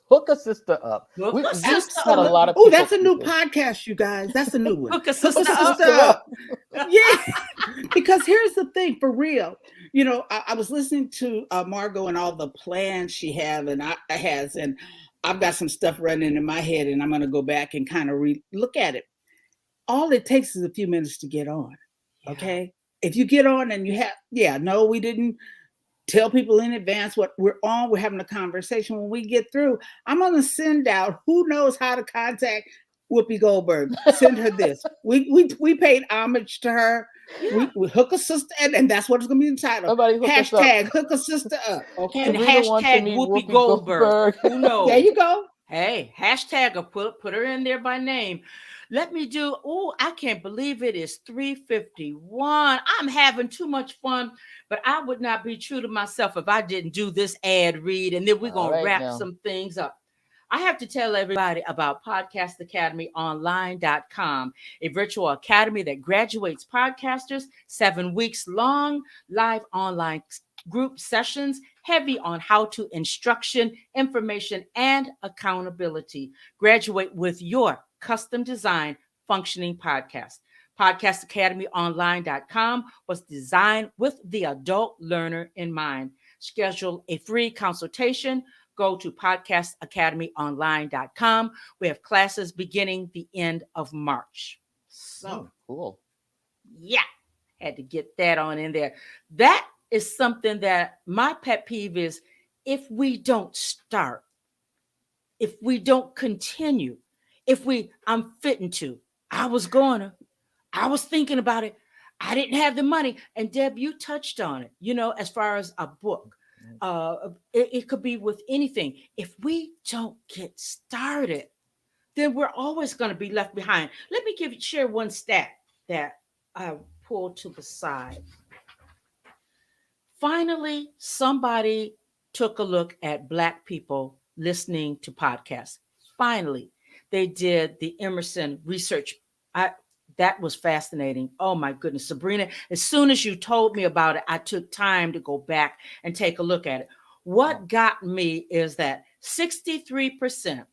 Hook a sister up. Hook a sister up. A lot of that's a new podcast, you guys. That's a new one. Hook a sister up. Yeah, because here's the thing, for real. I was listening to Margo and all the plans she has, and I've got some stuff running in my head, and I'm going to go back and kind of look at it. All it takes is a few minutes to get on. Okay, if you get on and you have, we didn't tell people in advance what we're on. We're having a conversation. When we get through, I'm going to send out who knows how to contact Whoopi Goldberg. Send her this. We paid homage to her. Yeah. We hook a sister, and that's what it's going to be entitled. Hashtag hook a sister up. Okay. And hashtag Whoopi Goldberg. Who knows? There you go. Hey, hashtag or put her in there by name. Let me do. Oh, I can't believe it is 3:51. I'm having too much fun, but I would not be true to myself if I didn't do this ad read, and then we're All gonna right wrap now. some things up. I have to tell everybody about podcastacademyonline.com, a virtual academy that graduates podcasters, 7 weeks long, live online group sessions, heavy on how to instruction, information, and accountability. Graduate with your custom designed functioning podcast. Podcastacademyonline.com was designed with the adult learner in mind. Schedule a free consultation. Go to podcastacademyonline.com. We have classes beginning the end of March. So, Cool. yeah, had to get that on in there. That is something that my pet peeve is if we don't start, if we don't continue, if I'm fitting to, I was going to, I was thinking about it. I didn't have the money. And Deb, you touched on it, as far as a book. It could be with anything. If we don't get started, then we're always going to be left behind. Let me share one stat that I pulled to the side. Finally, somebody took a look at Black people listening to podcasts. Finally, they did the Emerson research. I That was fascinating. Oh my goodness, Sabrina, as soon as you told me about it, I took time to go back and take a look at it. What got me is that 63%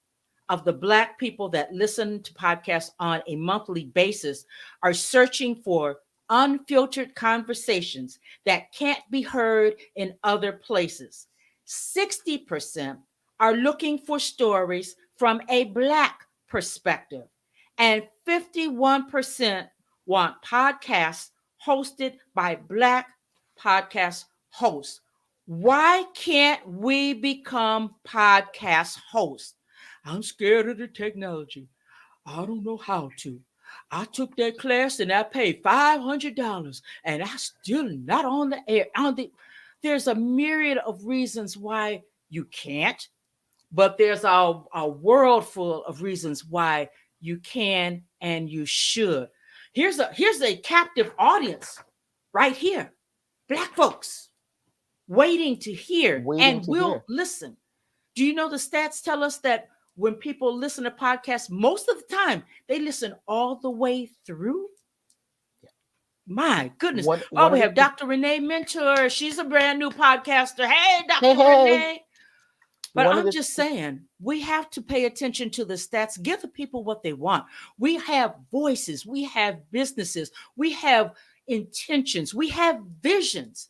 of the Black people that listen to podcasts on a monthly basis are searching for unfiltered conversations that can't be heard in other places. 60% are looking for stories from a Black perspective, and 51% want podcasts hosted by Black podcast hosts. Why can't we become podcast hosts? I'm scared of the technology. I don't know how to. I took that class and I paid $500 and I still not on the air. There's a myriad of reasons why you can't, but there's a world full of reasons why you can and you should. Here's a captive audience right here. Black folks waiting to hear Waiting and to will hear. listen. Do you know the stats tell us that when people listen to podcasts, most of the time they listen all the way through? My goodness. Oh, One we of have the Dr. Renee Mentor. She's a brand new podcaster. Hey, hey Dr. hey Renee. But one of I'm the just saying, we have to pay attention to the stats, give the people what they want. We have voices, we have businesses, we have intentions, we have visions.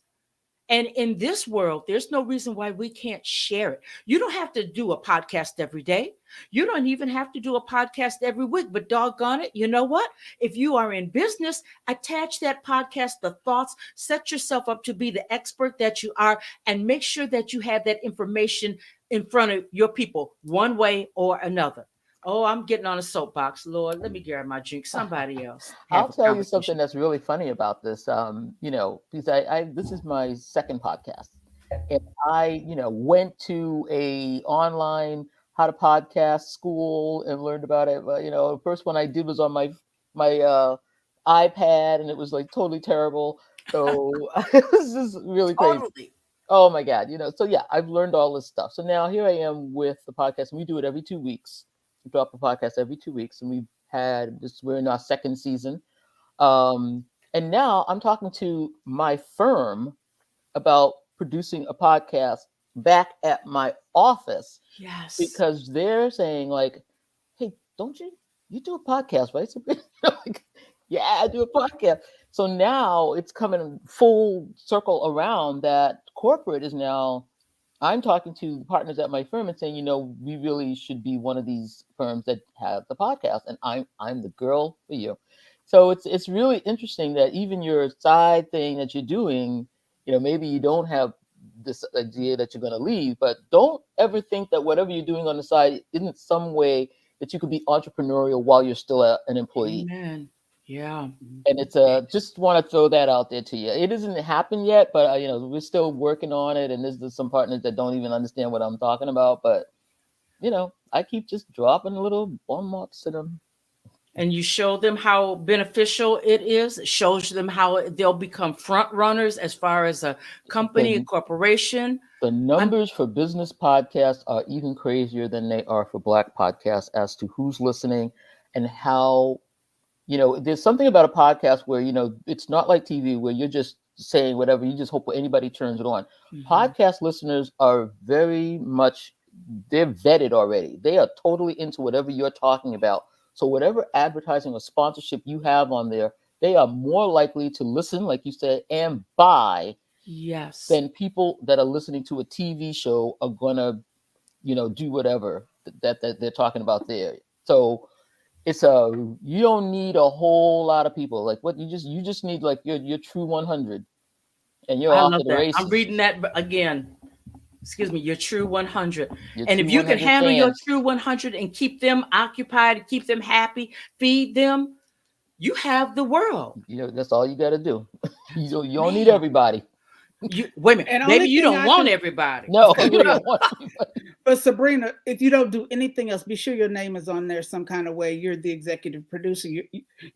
And in this world, there's no reason why we can't share it. You don't have to do a podcast every day. You don't even have to do a podcast every week. But doggone it, you know what? If you are in business, attach that podcast, the thoughts, set yourself up to be the expert that you are, and make sure that you have that information in front of your people one way or another. Oh, I'm getting on a soapbox. Lord, let me grab my drink. Somebody else I'll have a tell you something conversation. that's really funny about this. Because I this is my second podcast, and I, went to a online how to podcast school and learned about it. But the first one I did was on my iPad, and it was like totally terrible. So it was just really crazy. Totally. Oh my God, So yeah, I've learned all this stuff. So now here I am with the podcast, and we do it every 2 weeks. We drop a podcast every 2 weeks, and we're in our second season. Um, and now I'm talking to my firm about producing a podcast back at my office Yes. because they're saying like, "Hey, don't you do a podcast, right?" So, like, yeah, I do a podcast. So now it's coming full circle around that corporate is now. I'm talking to the partners at my firm and saying, we really should be one of these firms that have the podcast, and I'm the girl for you. So it's really interesting that even your side thing that you're doing, maybe you don't have this idea that you're going to leave, but don't ever think that whatever you're doing on the side isn't some way that you could be entrepreneurial while you're still an employee. Amen. Yeah. And it's just want to throw that out there to you. It hasn't happened yet, but we're still working on it. And there's some partners that don't even understand what I'm talking about. But I keep just dropping little bon mots to them. And you show them how beneficial it is. It shows them how they'll become front runners as far as a company, a The corporation. the I'm numbers for business podcasts are even crazier than they are for Black podcasts as to who's listening and how, there's something about a podcast where, it's not like TV where you're just saying whatever, you just hope anybody turns it on. Mhm. Podcast listeners are very much, they're vetted already. They are totally into whatever you're talking about. So whatever advertising or sponsorship you have on there, they are more likely to listen, like you said, and buy Yes, than people that are listening to a TV show are gonna, do whatever that they're talking about there. So it's you don't need a whole lot of people. Like what you just need like your true 100, and you're I off love to the that. I'm races. reading that again. Excuse me, your true 100. Your And if true you can 100 handle your fans. true 100 and keep them occupied, keep them happy, feed them, you have the world. That's all you got to do. You don't need Man, everybody. you wait a minute. And Maybe only you thing don't I want can, everybody. No, you don't want everybody. but Sabrina, if you don't do anything else, be sure your name is on there some kind of way. You're the executive producer.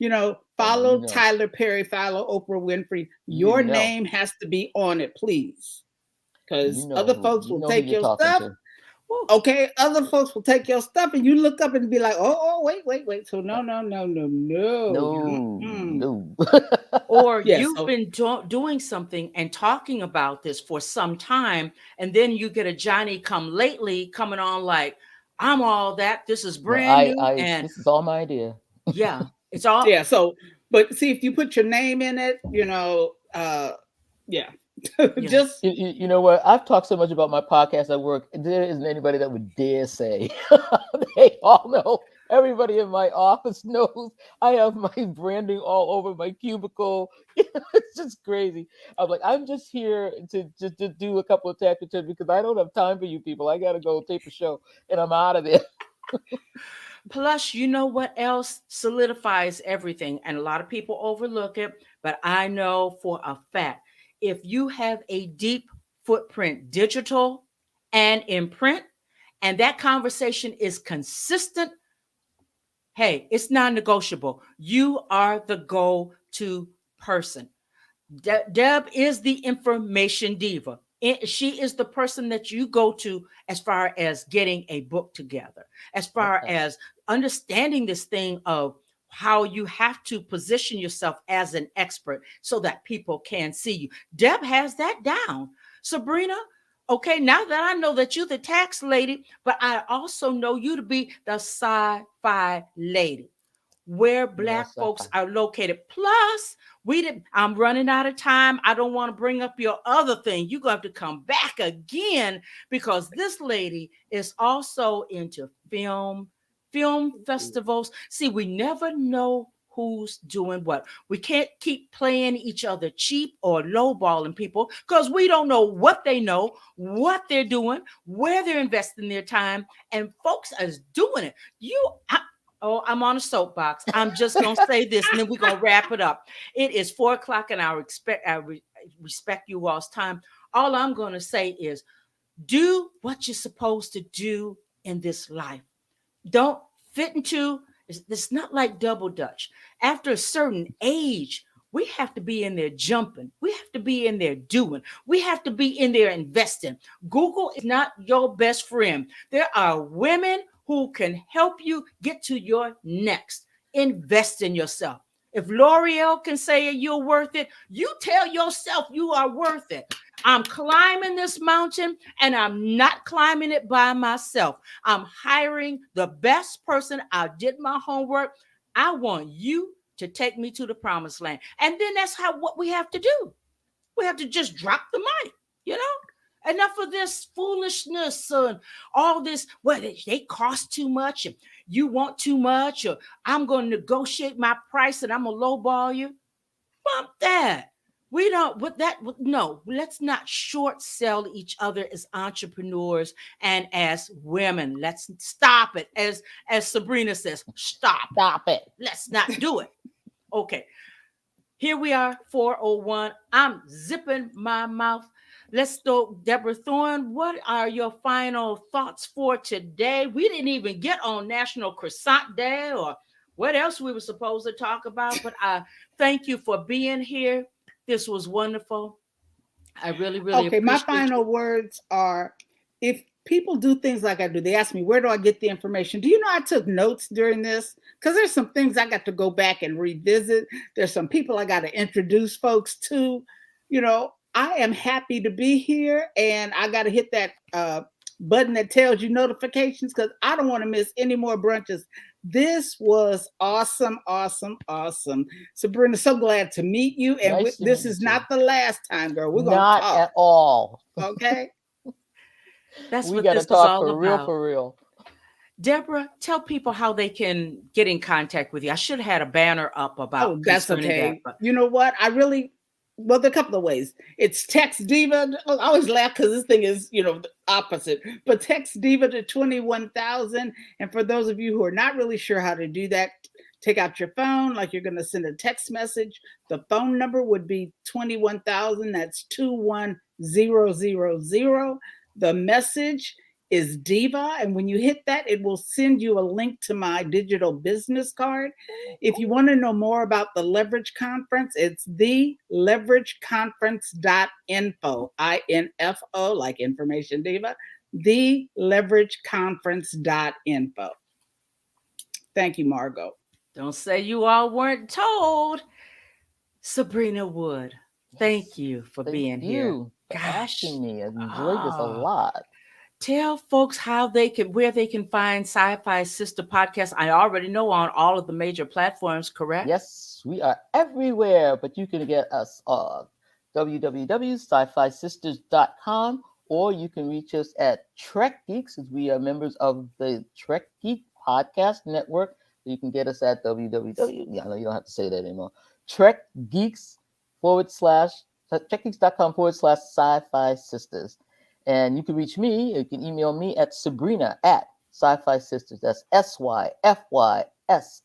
Oh, Follow Tyler Perry, follow Oprah Winfrey. you Your know, name has to be on it, please, because other folks you will know who take you're your talking stuff. to. Woo. Okay, other folks will take your stuff, and you look up and be like, "Oh, wait." So no, no, no, no, no. No, Mm-mm. no. Or Yes. you've been doing something and talking about this for some time, and then you get a Johnny come lately coming on like, I'm all that. This is No, brand new. And this is all my idea. yeah, it's all Yeah. So, but see, if you put your name in it, yeah, yeah. just You know what? I've talked so much about my podcast at work. There isn't anybody that would dare say. They all know. Everybody in my office knows I have my branding all over my cubicle. It's just crazy. I'm like, I'm just here to just to do a couple of tech tips because I don't have time for you people. I gotta go tape a show and I'm out of there. Plus, you know what else solidifies everything? And a lot of people overlook it, but I know for a fact if you have a deep footprint, digital and in print, and that conversation is consistent, hey, it's non negotiable. You are the go to person. Deb is the information diva. She is the person that you go to as far as getting a book together, as far Okay. as understanding this thing of how you have to position yourself as an expert so that people can see you. Deb has that down. Sabrina, okay, now that I know that you're the tax lady, but I also know you to be the sci-fi lady where black Yes, folks are located. Plus, we didn't. I'm running out of time. I don't want to bring up your other thing. You're going to have to come back again because this lady is also into film festivals. See, we never know who's doing what. We can't keep playing each other cheap or lowballing people because we don't know what they know, what they're doing, where they're investing their time, and folks is doing it. Oh, I'm on a soapbox. I'm just gonna say this, and then we're gonna wrap it up. It is 4 o'clock, and I respect you all's time. All I'm gonna say is, do what you're supposed to do in this life. Don't fit into. It's not like double dutch. After a certain age, we have to be in there jumping. We have to be in there doing. We have to be in there investing. Google is not your best friend. There are women who can help you get to your next. Invest in yourself. If L'Oreal can say you're worth it, you tell yourself you are worth it. I'm climbing this mountain and I'm not climbing it by myself. I'm hiring the best person. I did my homework. I want you to take me to the promised land. And then that's what we have to do. We have to just drop the mic, you know? Enough of this foolishness and all this. Well, they cost too much, and you want too much, or I'm going to negotiate my price and I'm going to lowball you. Bump that. We don't, with that, no, let's not short sell each other as entrepreneurs and as women. Let's stop it. As Sabrina says, stop. Stop it. Let's not do it. Okay. Here we are, 4:01. I'm zipping my mouth. let's go, Deborah Thorne. What are your final thoughts for today? We didn't even get on National Croissant Day or what else we were supposed to talk about, but I thank you for being here. This was wonderful. I really, really Okay, my appreciate final you. words are, if people do things like I do, they ask me, where do I get the information? Do you know I took notes during this? Because there's some things I got to go back and revisit. There's some people I got to introduce folks to. I am happy to be here, and I got to hit that button that tells you notifications because I don't want to miss any more brunches. This was awesome, awesome, awesome. Sabrina, so glad to meet you. And Nice to meet this you is too. not the last time, girl. We're going to Not talk. at all. Okay. That's We what got to this is talk all for real, about. for real. Deborah, tell people how they can get in contact with you. I should have had a banner up about Oh, that's concerning that, okay. but You know what? Well, there are a couple of ways. It's text Diva. I always laugh because this thing is, the opposite. But text Diva to 21,000. And for those of you who are not really sure how to do that, take out your phone like you're going to send a text message. The phone number would be 21,000. That's 21000. The message is Diva. And when you hit that, it will send you a link to my digital business card. If you want to know more about the Leverage Conference, it's theleverageconference.info, INFO, like Information Diva, theleverageconference.info. Thank you, Margo. don't say you all weren't told. Sabrina Wood, thank Yes. you for Thank being here. you for Gosh. asking me. I enjoyed this a Ah, lot. tell folks where they can find Sci-Fi Sister podcast. I already know on all of the major platforms, correct? Yes, we are everywhere, but you can get us on www.sci-fi sisters.com, or you can reach us at Trek Geeks, as we are members of the Trek Geek Podcast Network. You can get us at www. Yeah, no, you don't have to say that anymore. Trek Geeks trekgeeks.com/sci-fi sisters. And you can reach me, you can email me at Sabrina at Sci-Fi Sisters. That's SYFYSISTAS.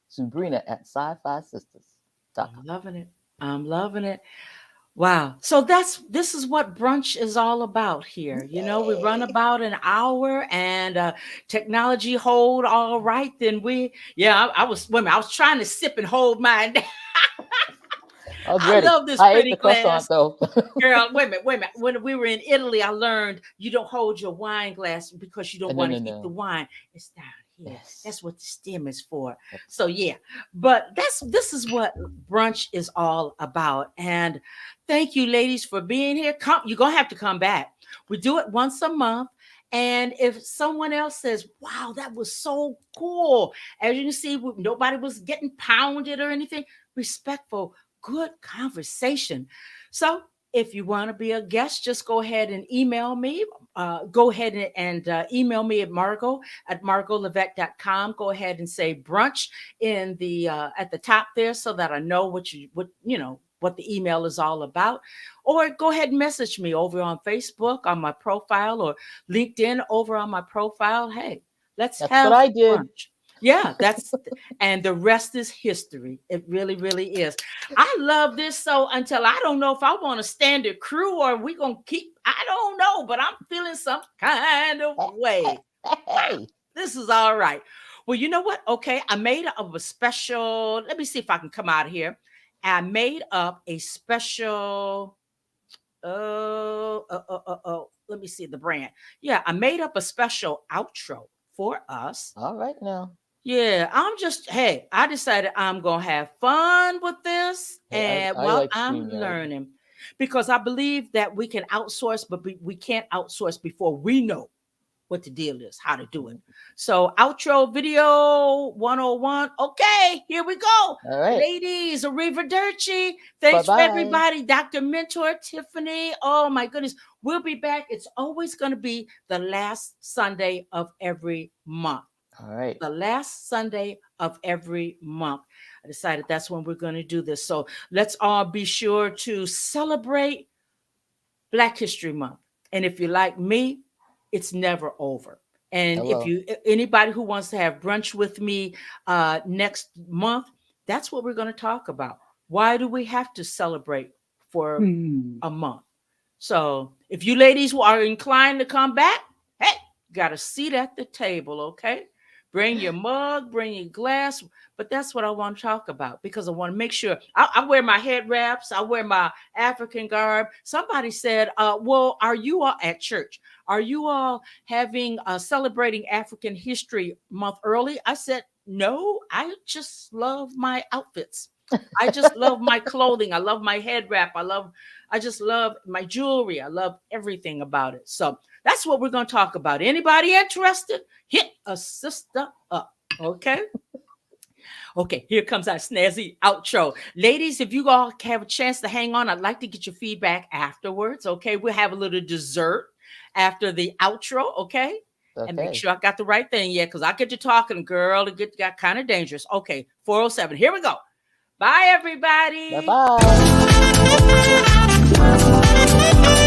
Subrina at Sci-Fi Sisters.com. I'm loving it. I'm loving it. Wow. So this is what brunch is all about here. We run Yay! about an hour and technology hold all right. Then I was trying to sip and hold mine. I was I ready. love this I ate pretty the croissant glass. though. Girl, wait a minute, wait a minute. When we were in Italy, I learned you don't hold your wine glass because you don't No, want no, to heat the no. wine. It's down here. Yes. That's what the stem is for. Yep. So yeah, but this is what brunch is all about. And thank you, ladies, for being here. You're gonna have to come back. We do it once a month. And if someone else says, wow, that was so cool, as you can see, nobody was getting pounded or anything, respectful, good conversation. So if you want to be a guest, just go ahead and email me. Go ahead and email me at margolevette.com. Go ahead and say brunch in the at the top there so that I know what the email is all about. Or go ahead and message me over on Facebook on my profile or LinkedIn over on my profile. Hey, let's That's what have I did. brunch. Yeah, and the rest is history. It really, really is. I love this so until I don't know if I want to standard crew or we gonna keep. I don't know, but I'm feeling some kind of way. Wow, Hey. this is all right. Well, you know what? Okay, I made up a special. Let me see if I can come out of here. I made up a special. Let me see the brand. Yeah, I made up a special outro for us. All right now. Yeah, hey, I decided I'm going to have fun with this Hey, and I while like I'm StreamYard. learning because I believe that we can outsource, but we can't outsource before we know what the deal is, how to do it. So, outro video 101. Okay, here we go. All right. Ladies, Arrivederci. Bye Thanks for bye. everybody. Dr. Mentor, Tiffany. Oh, my goodness. We'll be back. It's always going to be the last Sunday of every month. All right. The last Sunday of every month. I decided that's when we're going to do this. So let's all be sure to celebrate Black History Month. And if you're like me, it's never over. And if Hello. you anybody who wants to have brunch with me next month, that's what we're going to talk about. Why do we have to celebrate for a month. So if you ladies are inclined to come back, hey, got a seat at the table, okay? Bring your mug, bring your glass. But that's what I want to talk about because I want to make sure I wear my head wraps, I wear my African garb. Somebody said, well, are you all at church? Are you all having celebrating African History Month early? I said, no, I just love my outfits. I just love my clothing. I love my head wrap. I just love my jewelry. I love everything about it. So that's what we're going to talk about. Anybody interested? Hit a sister up. Okay. Okay, here comes our snazzy outro. Ladies, if you all have a chance to hang on, I'd like to get your feedback afterwards. Okay, we'll have a little dessert after the outro. Okay. And make sure I got the right thing. Yeah, because I get to talking, girl. It got kind of dangerous. Okay, 407. Here we go. Bye, everybody. Bye-bye.